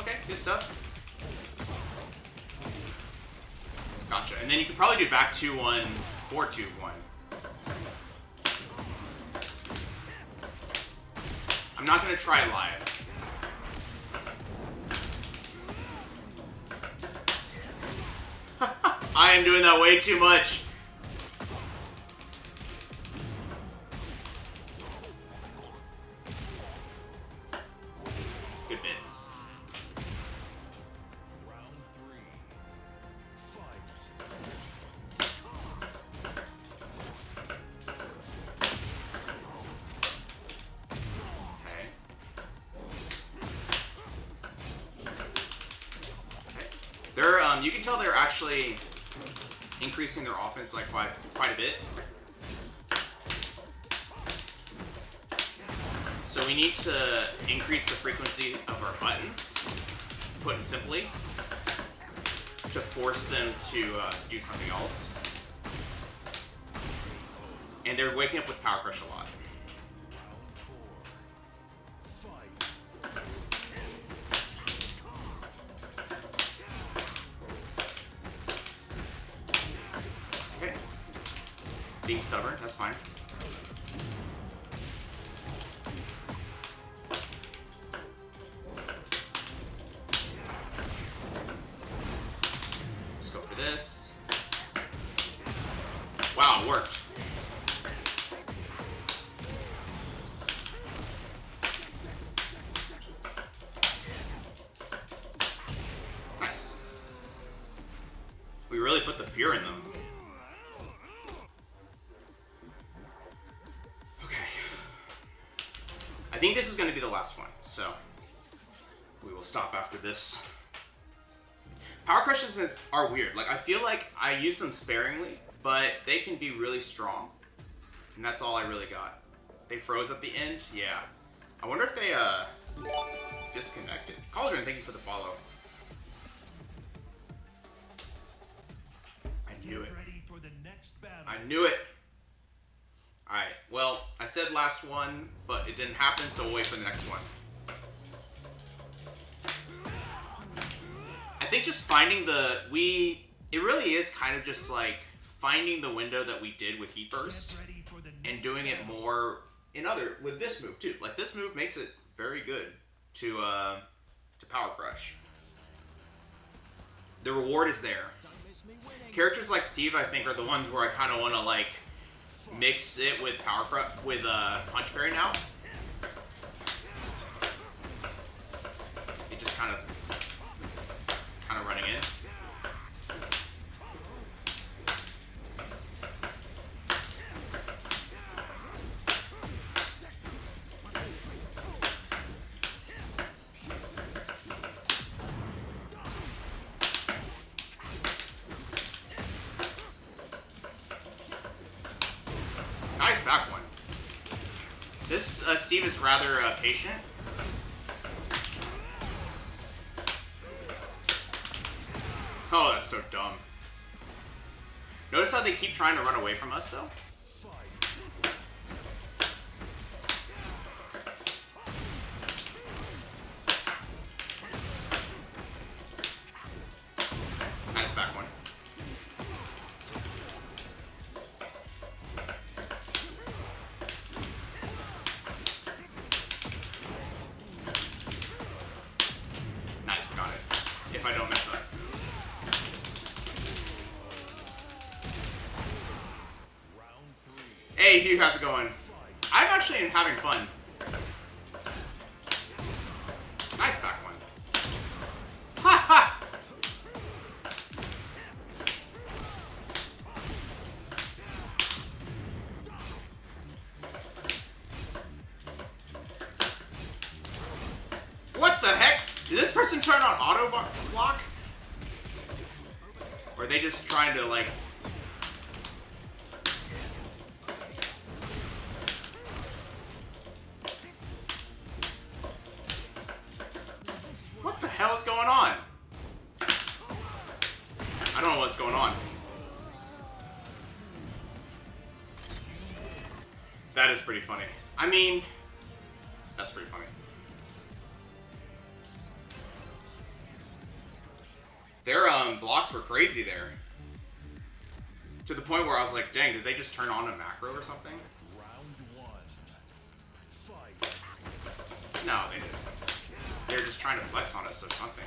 Okay, good stuff. Gotcha. And then you could probably do back 2-1, 4-2-1. I'm not going to try live. I am doing that way too much. Good bit. You can tell they're actually increasing their offense like quite a bit. So we need to increase the frequency of our buttons, put it simply, to force them to do something else. And they're waking up with Powercrush a lot. Being stubborn, that's fine. Just go for this. Wow, it worked. Nice. We really put the fear in them. I think this is going to be the last one, so we will stop after this. Powercrushes are weird. Like, I feel like I use them sparingly, but they can be really strong. And that's all I really got. They froze at the end? Yeah. I wonder if they, disconnected. Cauldron, thank you for the follow. I knew it. I knew it. Alright, well, I said last one, but it didn't happen, so we'll wait for the next one. I think just finding it really is kind of just like finding the window that we did with Heat Burst and doing it more with this move too. Like, this move makes it very good to Powercrush. The reward is there. Characters like Steve, I think, are the ones where I kind of want to like mix it with Punch Parry now. It just kind of running in. Nice back one. This Steve is rather patient. Oh, that's so dumb. Notice how they keep trying to run away from us, though? Nice back one. Nice, we got it. If I don't mess up. Hey Hugh, how's it going? I'm actually having fun. Nice back one. Ha ha! What the heck? Did this person turn on auto block? Or are they just trying to like... What the hell is going on? I don't know what's going on. That is pretty funny. I mean, that's pretty funny. Their blocks were crazy there. To the point where I was like, dang, did they just turn on a macro or something? Round 1. Fight. No, they didn't. They're just trying to flex on us or something.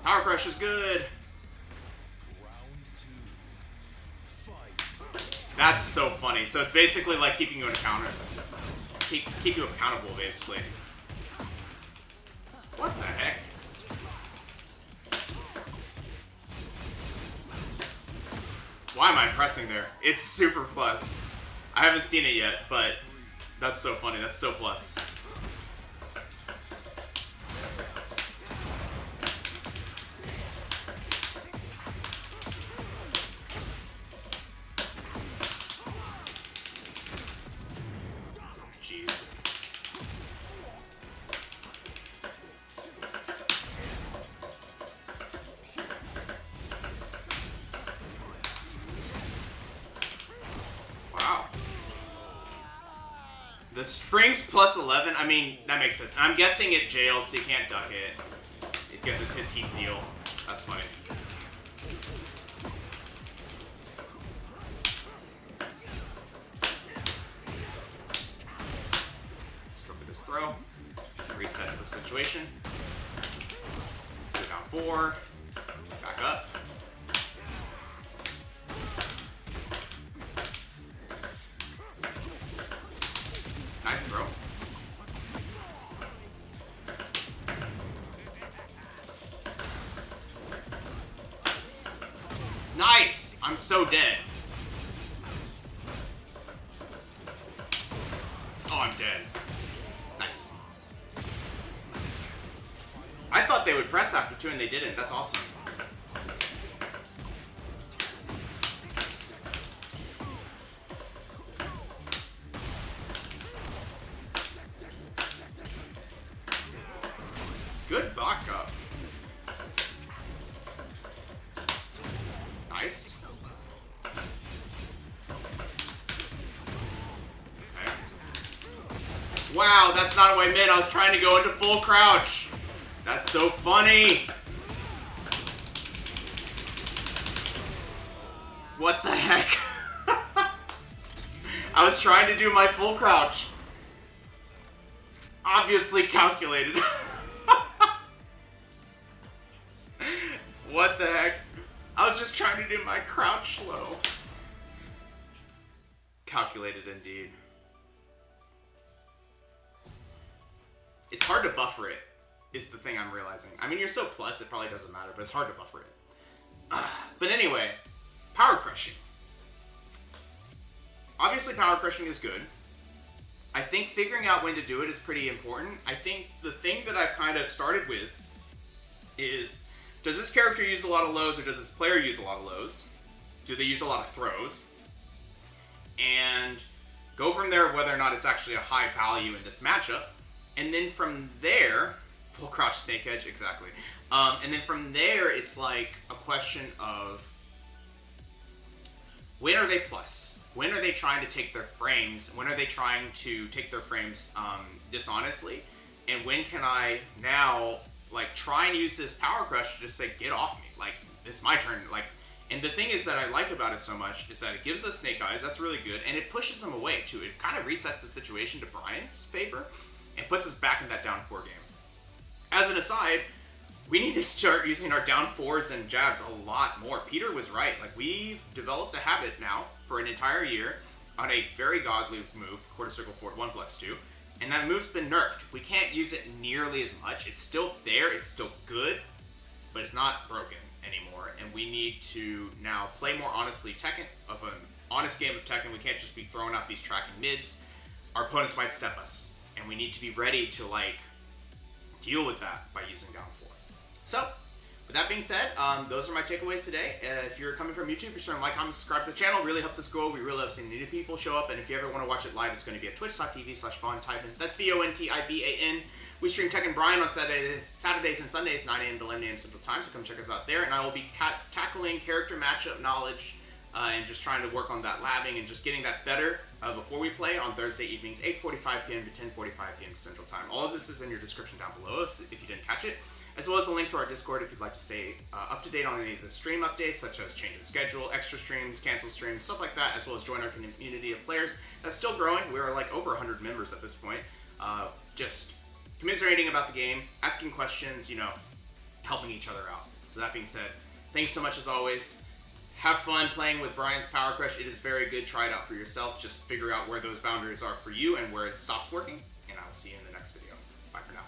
Powercrush is good. Round 2. Fight. That's so funny. So it's basically like keeping you in a counter. Keep you accountable, basically. What the heck? Why am I pressing there? It's super plus. I haven't seen it yet, but that's so funny. That's so plus. Jeez. Wow. The springs plus 11, I mean, that makes sense. I'm guessing it jails, so you can't duck it. Because it's his heat deal. That's funny. Just go for this throw. Reset the situation. Go down 4. Back up. Nice throw. Nice! I'm so dead. Oh, I'm dead. Nice. I thought they would press after 2 and they didn't. That's awesome. Good backup. Nice. Okay. Wow, that's not what I meant. I was trying to go into full crouch. That's so funny. What the heck? I was trying to do my full crouch. Obviously calculated. What the heck? I was just trying to do my crouch slow. Calculated indeed. It's hard to buffer it, is the thing I'm realizing. I mean, you're so plus, it probably doesn't matter, but it's hard to buffer it. But anyway, power crushing. Obviously, power crushing is good. I think figuring out when to do it is pretty important. I think the thing that I've kind of started with is, does this character use a lot of lows or does this player use a lot of lows? Do they use a lot of throws? And Go from there whether or not it's actually a high value in this matchup. And then from there, full crouch snake edge, exactly. And then from there, it's like a question of when are they plus? When are they trying to take their frames? When are they trying to take their frames dishonestly? And when can I now like try and use this Powercrush to just say, get off me? Like, this is my turn. Like, and the thing is that I like about it so much is that it gives us snake eyes. That's really good. And it pushes them away too. It kind of resets the situation to Bryan's favor and puts us back in that down 4 game. As an aside, we need to start using our down 4s and jabs a lot more. Peter was right. Like, we've developed a habit now for an entire year on a very godly move, quarter circle forward 1+2, and that move's been nerfed. We can't use it nearly as much. It's still there, it's still good, but it's not broken anymore, and we need to now play more honestly Tekken, of an honest game of Tekken. We can't just be throwing out these tracking mids. Our opponents might step us, and we need to be ready to, like, deal with that by using down 4. So, with that being said, those are my takeaways today. If you're coming from YouTube, be sure to like, comment, subscribe to the channel. It really helps us grow. We really love seeing new people show up. And if you ever want to watch it live, it's going to be at twitch.tv/VonTiban. That's VONTIBAN. We stream Tekken Bryan on Saturdays and Sundays, 9 a.m. to 11 a.m. Central Time, so come check us out there. And I will be tackling character matchup knowledge and just trying to work on that labbing and just getting that better before we play on Thursday evenings, 8:45 p.m. to 10:45 p.m. Central Time. All of this is in your description down below if you didn't catch it, as well as a link to our Discord if you'd like to stay up to date on any of the stream updates, such as changing the schedule, extra streams, cancel streams, stuff like that, as well as join our community of players that's still growing. We're like over 100 members at this point. Just commiserating about the game, asking questions, you know, helping each other out. So that being said, thanks so much as always. Have fun playing with Bryan's Powercrush. It is very good. Try it out for yourself. Just figure out where those boundaries are for you and where it stops working. And I will see you in the next video. Bye for now.